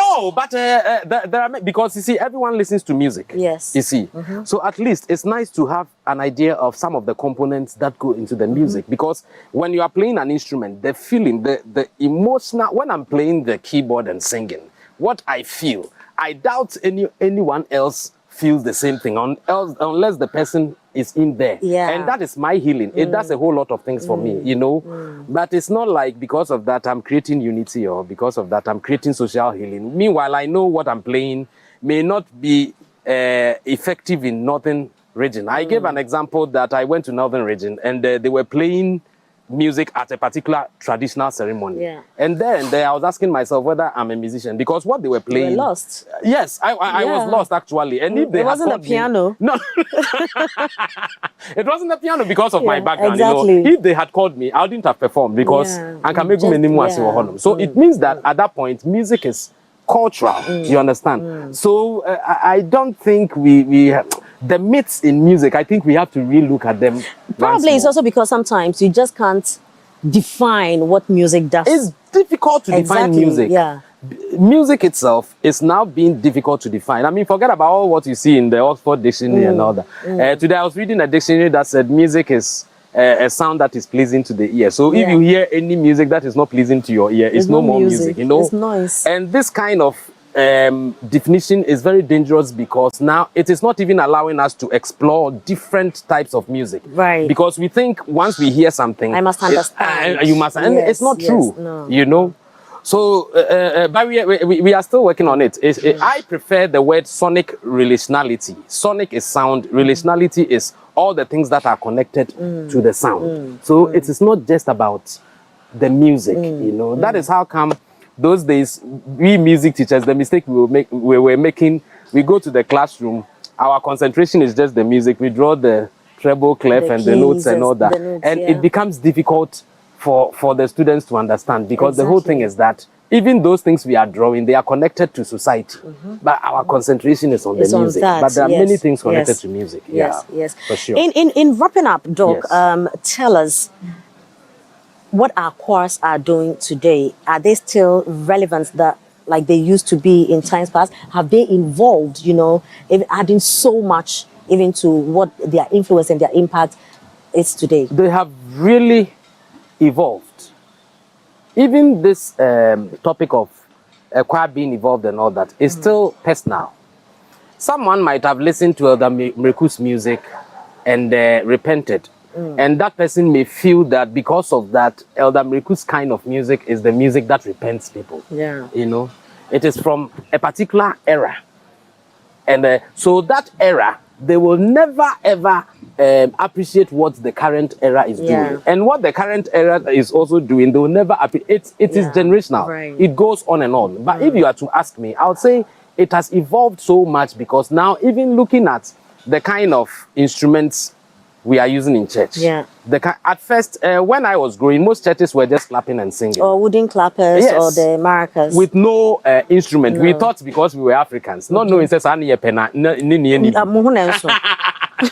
Oh, but there are, because you see, everyone listens to music. Yes. You see, so at least it's nice to have an idea of some of the components that go into the music, because when you are playing an instrument, the feeling, the emotional. When I'm playing the keyboard and singing, what I feel, I doubt anyone else feels the same thing, unless the person is in there. Yeah. And that is my healing. It does a whole lot of things for me, you know. But it's not like because of that I'm creating unity or because of that I'm creating social healing. Meanwhile, I know what I'm playing may not be effective in Northern region. I gave an example that I went to Northern region and they were playing music at a particular traditional ceremony. Yeah. And then I was asking myself whether I'm a musician, because what they were playing... You were lost. Yes, I was lost actually. And if they It had wasn't a called me- piano. No. It wasn't a piano because of my Yeah, background. exactly. You know, if they had called me, I wouldn't have performed because Yeah. So it means that at that point, music is cultural. You understand? So I don't think we have the myths in music. I think we have to relook at them. Probably it's once more. also because sometimes you just can't define what music does. It's difficult to define music. Yeah. Music itself is now being difficult to define. I mean, forget about all what you see in the Oxford Dictionary and all that. Today I was reading a dictionary that said music is a sound that is pleasing to the ear. So if Yeah. you hear any music that is not pleasing to your ear, it's no more music, you know. It's noise. And this kind of definition is very dangerous because now it is not even allowing us to explore different types of music. Right. Because we think once we hear something, I must understand. you must, and Yes, it's not yes, true. no. You know. So, but we are still working on it. I prefer the word sonic relationality. Sonic is sound. Relationality is all the things that are connected to the sound. So it is not just about the music. You know, that is how come those days we music teachers, the mistake we were making, we go to the classroom our concentration is just the music. We draw the treble, clef, The and the notes keys, and all that. the notes, And yeah. it becomes difficult for the students to understand, because the whole thing Exactly. is that even those things we are drawing, they are connected to society. But our concentration is on It's the on music. that, But there are yes, many things connected yes, to music. Yes, Yeah, yes. for sure. In wrapping up, Doc, Yes. tell us what our choirs are doing today. Are they still relevant that like they used to be in times past? Have they evolved, adding so much even to what their influence and their impact is today? They have really evolved. Even this topic of a choir being evolved and all that is still personal. Someone might have listened to Elder Mreku's music and repented. And that person may feel that because of that, Elder Mreku's kind of music is the music that repents people. Yeah. It is from a particular era. And so that era, they will never ever appreciate what the current era is Yeah. doing. And what the current era is also doing, they will never appreciate. It is Yeah, generational. right. It goes on and on. But if you are to ask me, I would say it has evolved so much, because now even looking at the kind of instruments we are using in church. Yeah. At first, when I was growing, most churches were just clapping and singing. Or wooden clappers Yes. or the maracas. With no instrument. We No. thought because we were Africans, not knowing says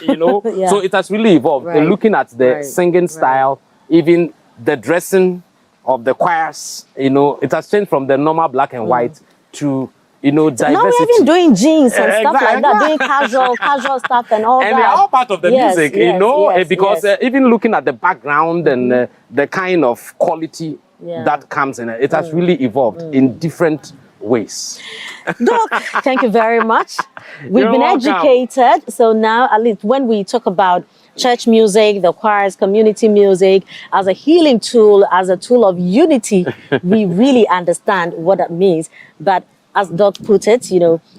you know. Yeah. So it has really evolved. Right. Looking at the Right. singing style, even the dressing of the choirs, it has changed from the normal black and white to diversity. Now we're even doing jeans and stuff like that, Exactly. doing casual stuff and all And that. they are all part of the Yes, music, yes, because yes. even looking at the background and the kind of quality Yeah. that comes in it has really evolved in different ways. Doc, thank you very much. We've You're been welcome. educated. So now, at least when we talk about church music, the choirs, community music, as a healing tool, as a tool of unity, we really understand what that means. But as Doc put it,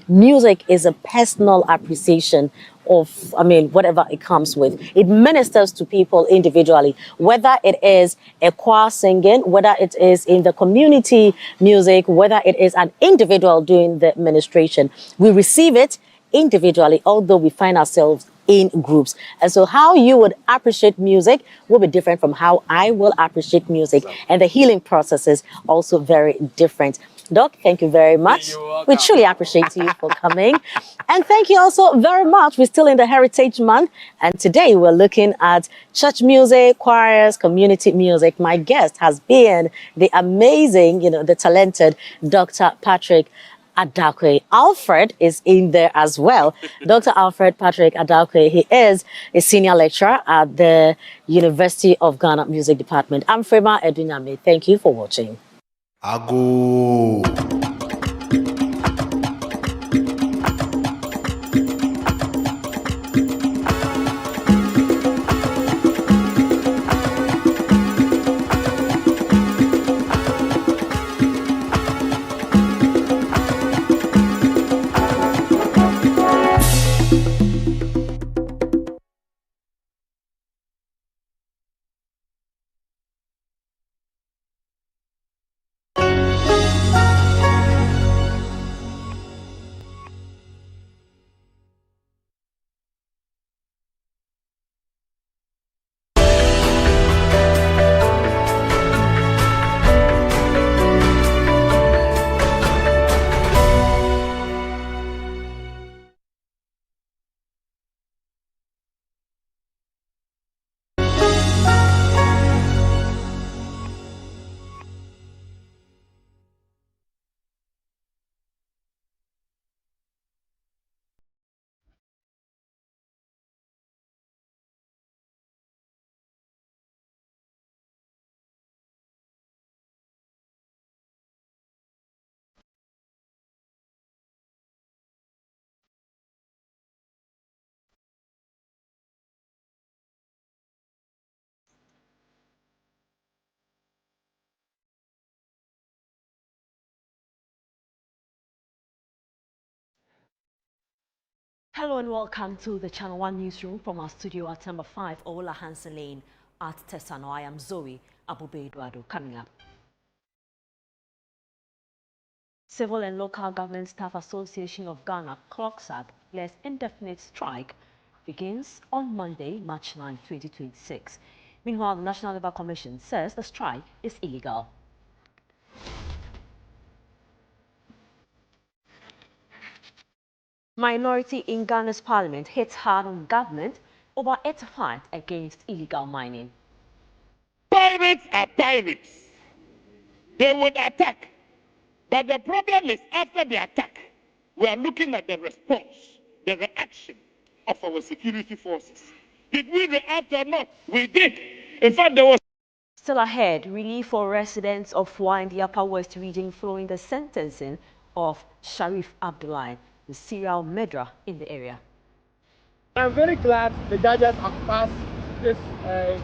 music is a personal appreciation of, whatever it comes with. It ministers to people individually, whether it is a choir singing, whether it is in the community music, whether it is an individual doing the ministration. We receive it individually, although we find ourselves in groups. And so how you would appreciate music will be different from how I will appreciate music. And the healing process is also very different. Doc, thank you very much. You're welcome. We truly appreciate you for coming. And thank you also very much. We're still in the Heritage Month. And today we're looking at church music, choirs, community music. My guest has been the amazing, the talented Dr. Patrick Adakwe. Alfred is in there as well. Dr. Alfred Patrick Adakwe, he is a senior lecturer at the University of Ghana Music Department. I'm Frema Edunyame. Thank you for watching. Ago. Hello and welcome to the Channel One newsroom from our studio at number 5 Ola Hansen Lane at Tesano. I am Zoe Abube Eduardo. Coming up. Civil and Local Government Staff Association of Ghana, CLOGSAG, declares indefinite strike begins on Monday, March 9, 2026. Meanwhile, the National Labour Commission says the strike is illegal. Minority in Ghana's parliament hits hard on government over its fight against illegal mining. Pirates are pirates. They would attack. But the problem is after the attack, we are looking at the response, the reaction of our security forces. Did we react or not? We did. In fact, there was Still ahead, relief for residents of Wa in the Upper West region following the sentencing of Sharif Abdullahi, the serial murderer in the area. I'm very glad the judges have passed this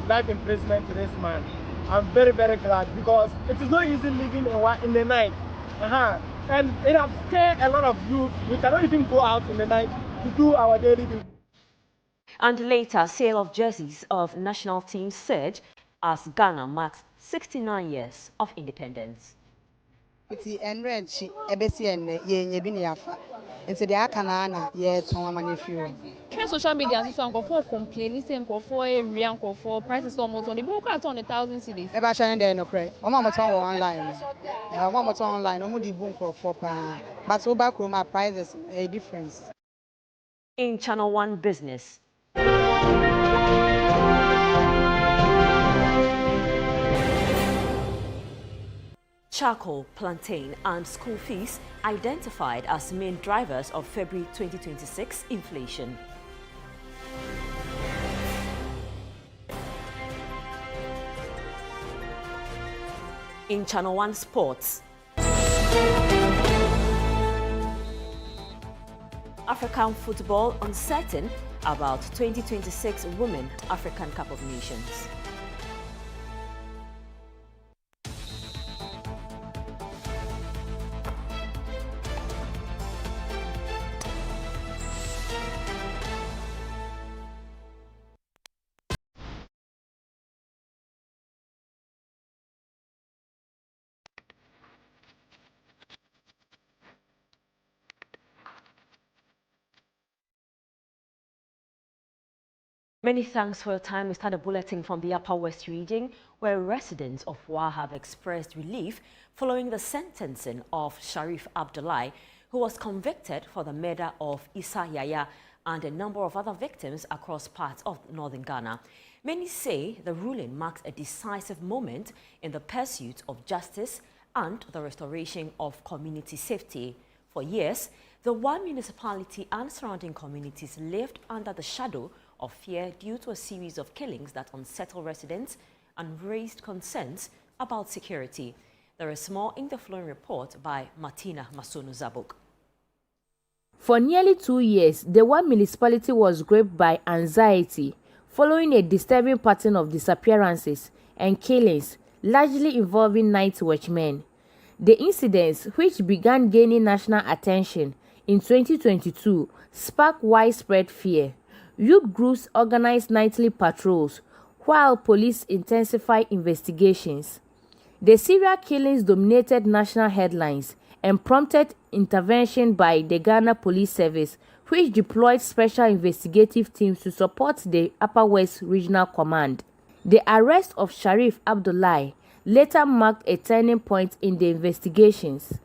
life imprisonment to this man. I'm very, very glad because it is not easy living in the night. And it has scared a lot of youth. We cannot even go out in the night to do our daily duty. And later, sale of jerseys of national teams surge as Ghana marks 69 years of independence. Social media so for complaining say for area for prices almost on the book at 1,000 cedis. Eba shine there no credit. Omo mo ton online. Omo mo ton online. Omo di boom for pa. But over chroma prices a difference. In Channel 1 business. Charcoal, plantain and school fees identified as main drivers of February 2026 inflation. In Channel 1 Sports. African football uncertain about 2026 Women African Cup of Nations. Many thanks for your time. We start a bulletin from the Upper West region, where residents of Wa have expressed relief following the sentencing of Sharif Abdullahi, who was convicted for the murder of Issa Yaya and a number of other victims across parts of northern Ghana. Many say the ruling marks a decisive moment in the pursuit of justice and the restoration of community safety. For years, the Wa municipality and surrounding communities lived under the shadow of fear due to a series of killings that unsettled residents and raised concerns about security. There is more in the following report by Martina Masono Zabuk. For nearly 2 years, the Wa municipality was gripped by anxiety following a disturbing pattern of disappearances and killings, largely involving night watchmen. The incidents, which began gaining national attention in 2022, sparked widespread fear. Youth groups organized nightly patrols, while police intensified investigations. The serial killings dominated national headlines and prompted intervention by the Ghana Police Service, which deployed special investigative teams to support the Upper West Regional Command. The arrest of Sharif Abdullahi later marked a turning point in the investigations.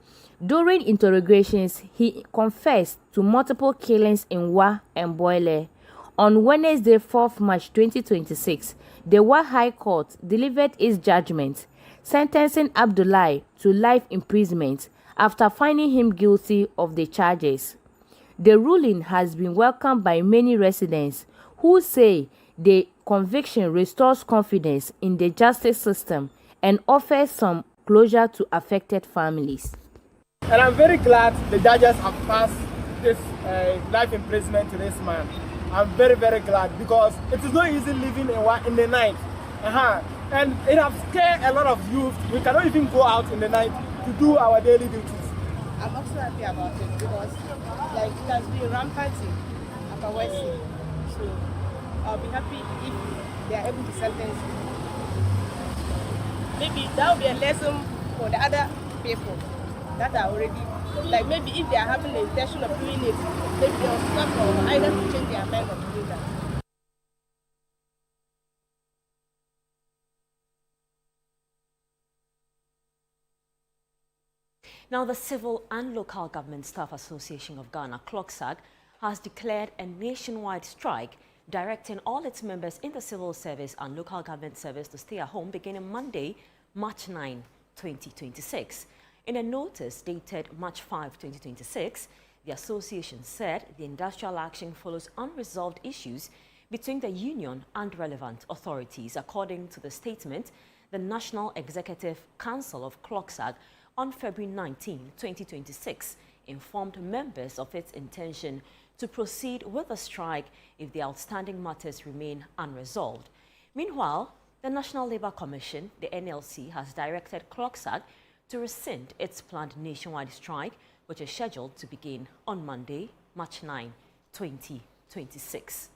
During interrogations, he confessed to multiple killings in Wa and Boile. On Wednesday, 4th March 2026, the Wa High Court delivered its judgment, sentencing Abdullahi to life imprisonment after finding him guilty of the charges. The ruling has been welcomed by many residents who say the conviction restores confidence in the justice system and offers some closure to affected families. And I'm very glad the judges have passed this life imprisonment to this man. I'm very, very glad because it is not easy living in the night. And it has scared a lot of youth. We cannot even go out in the night to do our daily duties. I'm also happy about it because it has been rampant at our West. So I'll be happy if they are able to sentence him. Maybe that will be a lesson for the other people that are already, like maybe if they are having the intention of doing it, maybe they'll stop or either to change their mind of doing that. Now, the Civil and Local Government Staff Association of Ghana, CLOGSAG, has declared a nationwide strike, directing all its members in the civil service and local government service to stay at home beginning Monday, March 9, 2026. In a notice dated March 5, 2026, the association said the industrial action follows unresolved issues between the union and relevant authorities. According to the statement, the National Executive Council of CLOGSAG on February 19, 2026, informed members of its intention to proceed with the strike if the outstanding matters remain unresolved. Meanwhile, the National Labour Commission, the NLC, has directed CLOGSAG to rescind its planned nationwide strike, which is scheduled to begin on Monday, March 9, 2026.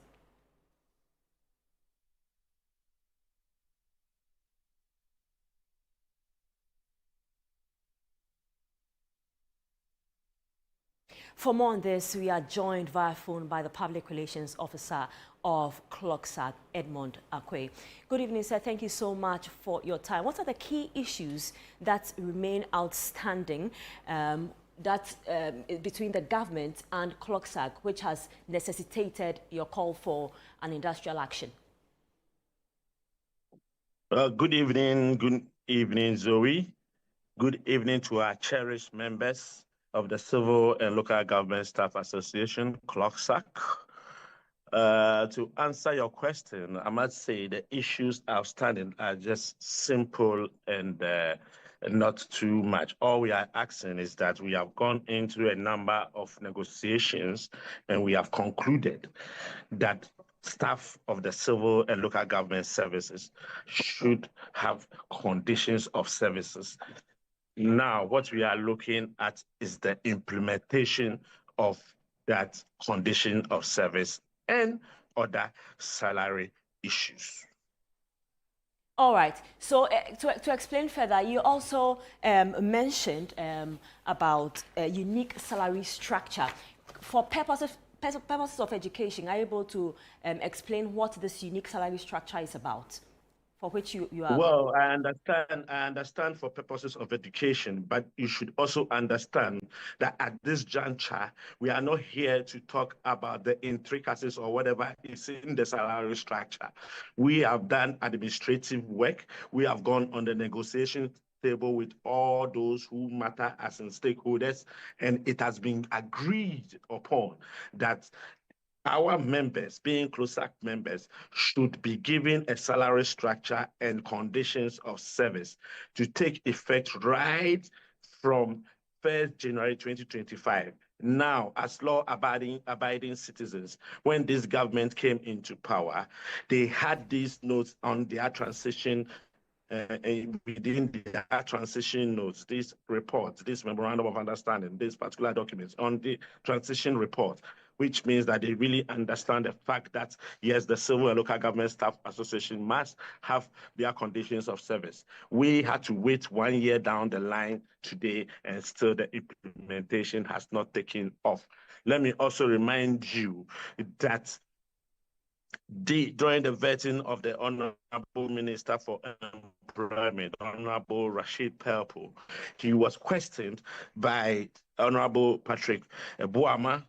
For more on this, we are joined via phone by the Public Relations Officer of CLOGSAG, Edmond Akwe. Good evening, sir. Thank you so much for your time. What are the key issues that remain outstanding between the government and CLOGSAG, which has necessitated your call for an industrial action? Good evening, Zoe. Good evening to our cherished members of the Civil and Local Government Staff Association, CLOGSAG. To answer your question, I must say the issues outstanding are just simple and not too much. All we are asking is that we have gone into a number of negotiations and we have concluded that staff of the civil and local government services should have conditions of services. Now, what we are looking at is the implementation of that condition of service and other salary issues. All right. So to explain further, you also mentioned about a unique salary structure. For purposes of education, are you able to explain what this unique salary structure is about? For which you are... Well, I understand for purposes of education, but you should also understand that at this juncture, we are not here to talk about the intricacies or whatever is in the salary structure. We have done administrative work. We have gone on the negotiation table with all those who matter as in stakeholders, and it has been agreed upon that our members, being CLOGSAG members, should be given a salary structure and conditions of service to take effect right from 1st January 2025. Now, as law-abiding citizens, when this government came into power, they had these notes on their transition within their transition notes, these reports, this memorandum of understanding, these particular documents on the transition report, which means that they really understand the fact that, yes, the Civil and Local Government Staff Association must have their conditions of service. We had to wait 1 year down the line today, and still the implementation has not taken off. Let me also remind you that during the vetting of the Honorable Minister for Employment, Honorable Rashid Pelpo, he was questioned by Honorable Patrick Boama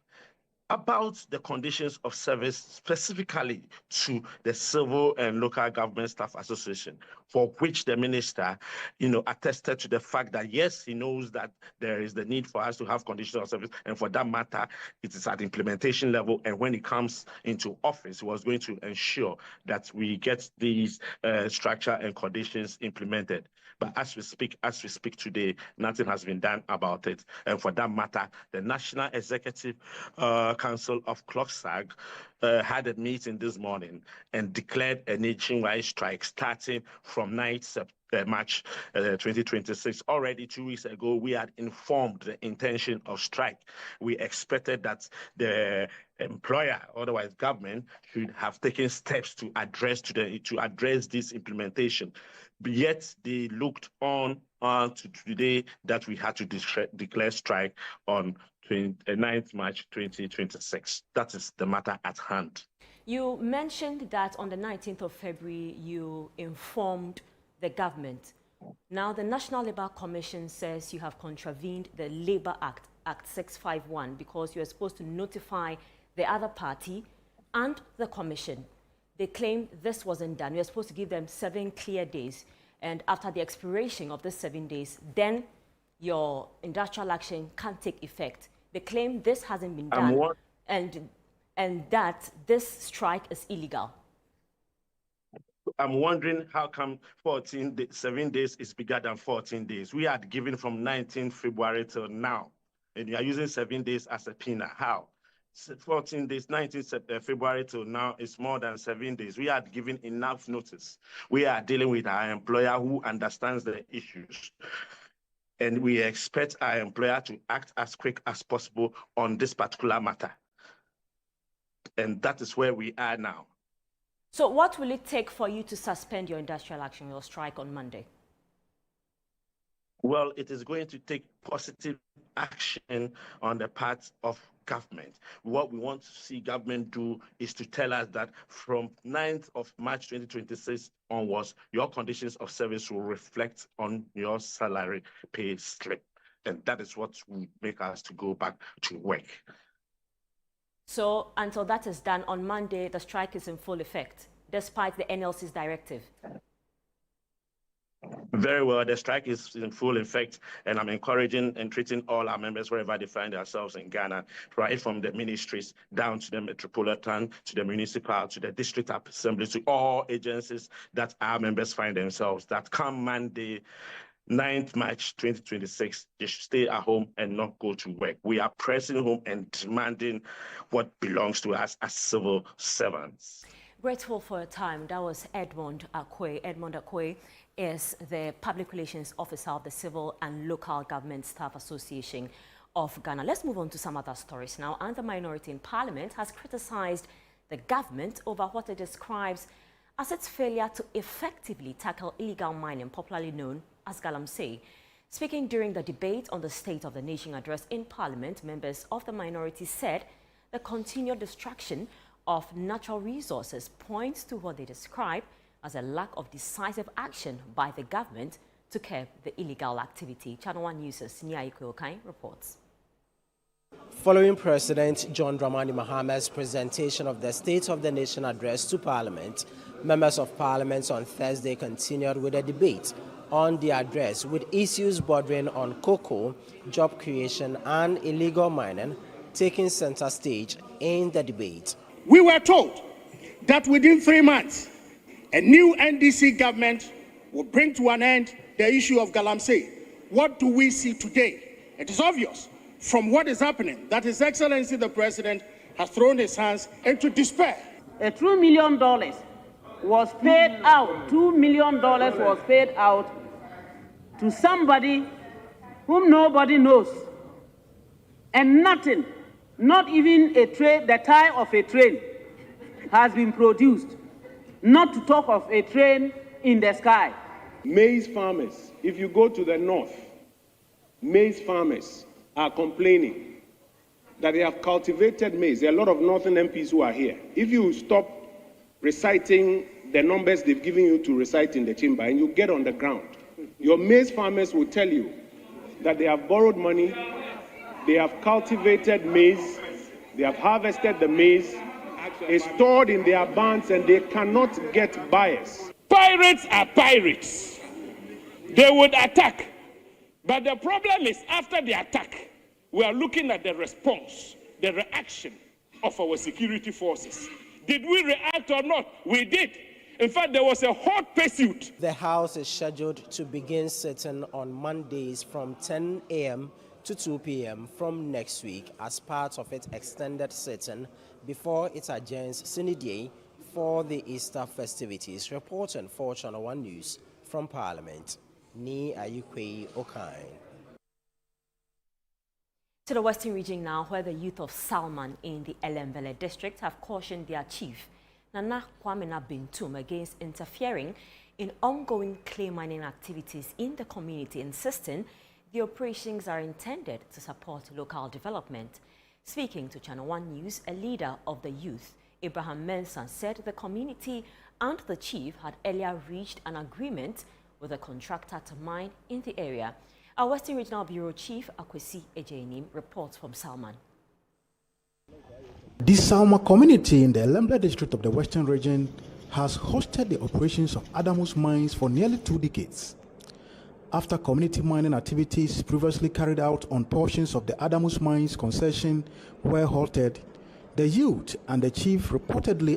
about the conditions of service specifically to the Civil and Local Government Staff Association, for which the minister, attested to the fact that, yes, he knows that there is the need for us to have conditions of service, and for that matter, it is at implementation level, and when he comes into office, he was going to ensure that we get these structure and conditions implemented. But as we speak today, nothing has been done about it. And for that matter, the National Executive Council of CLOGSAG had a meeting this morning and declared a nationwide strike starting from 9th March 2026. Already 2 weeks ago, we had informed the intention of strike. We expected that the employer, otherwise government, should have taken steps to address this implementation. But yet they looked on to today that we had to declare strike on 9th March 2026. That is the matter at hand. You mentioned that on the 19th of February, you informed the government. Now, the National Labour Commission says you have contravened the Labour Act, Act 651, because you are supposed to notify the other party and the commission. They claim this wasn't done. You're supposed to give them 7 clear days. And after the expiration of the 7 days, then your industrial action can take effect. They claim this hasn't been done and that this strike is illegal. I'm wondering how come 7 days is bigger than 14 days. We had given from 19th February till now, and you are using 7 days as a peanut. How? 14 days, 19th February till now is more than 7 days. We had given enough notice. We are dealing with our employer who understands the issues. And we expect our employer to act as quick as possible on this particular matter. And that is where we are now. So what will it take for you to suspend your industrial action, your strike on Monday? Well, it is going to take positive action on the part of government. What we want to see government do is to tell us that from 9th of March 2026 onwards, your conditions of service will reflect on your salary pay slip. And that is what will make us to go back to work. So until that is done, on Monday, the strike is in full effect, despite the NLC's directive. Very well, the strike is in full effect, and I'm encouraging and treating all our members wherever they find themselves in Ghana, right from the ministries down to the metropolitan, to the municipal, to the district assembly, to all agencies that our members find themselves, that come Monday, 9th March 2026, they should stay at home and not go to work. We are pressing home and demanding what belongs to us as civil servants. Grateful for your time. That was Edmond Akwe. Edmond Akwe is the Public Relations Officer of the Civil and Local Government Staff Association of Ghana. Let's move on to some other stories now. And the minority in Parliament has criticized the government over what it describes as its failure to effectively tackle illegal mining, popularly known as Galamsey. Speaking during the debate on the State of the Nation address in Parliament, members of the minority said the continued destruction of natural resources points to what they describe as a lack of decisive action by the government to curb the illegal activity. Channel One News' Nyai Kweokai reports. Following President John Dramani Mahama's presentation of the State of the Nation address to Parliament, members of Parliament on Thursday continued with a debate on the address with issues bordering on cocoa, job creation and illegal mining taking center stage in the debate. We were told that within 3 months, a new NDC government will bring to an end the issue of Galamsey. What do we see today? It is obvious from what is happening that His Excellency the President has thrown his hands into despair. $2 million was paid out. $2 million was paid out to somebody whom nobody knows. And nothing, not even a train, the tire of a train has been produced. Not to talk of a train in the sky. Maize farmers, if you go to the north, maize farmers are complaining that they have cultivated maize. There are a lot of northern MPs who are here. If you stop reciting the numbers they've given you to recite in the chamber and you get on the ground, your maize farmers will tell you that they have borrowed money, they have cultivated maize, they have harvested the maize, it's stored in their barns and they cannot get buyers. Pirates are pirates. They would attack. But the problem is after the attack, we are looking at the response, the reaction of our security forces. Did we react or not? We did. In fact, there was a hot pursuit. The House is scheduled to begin sitting on Mondays from 10 a.m. to 2 p.m. from next week as part of its extended sitting before it adjourns Sine Die for the Easter festivities. Reporting for Channel One News, from Parliament. Ni Ayukwe Okine. To the Western region now, where the youth of Salman in the Elembele district have cautioned their chief, Nana Kwamena Bintum, against interfering in ongoing clay mining activities in the community, insisting the operations are intended to support local development. Speaking to Channel One News, a leader of the youth, Abraham Mensah, said the community and the chief had earlier reached an agreement with a contractor to mine in the area. Our Western Regional Bureau Chief, Akwesi Ejenim, reports from Salman. The Salma community in the Elembele district of the Western region has hosted the operations of Adamus Mines for nearly 2 decades. After community mining activities previously carried out on portions of the Adamus Mines concession were halted, the youth and the chief reportedly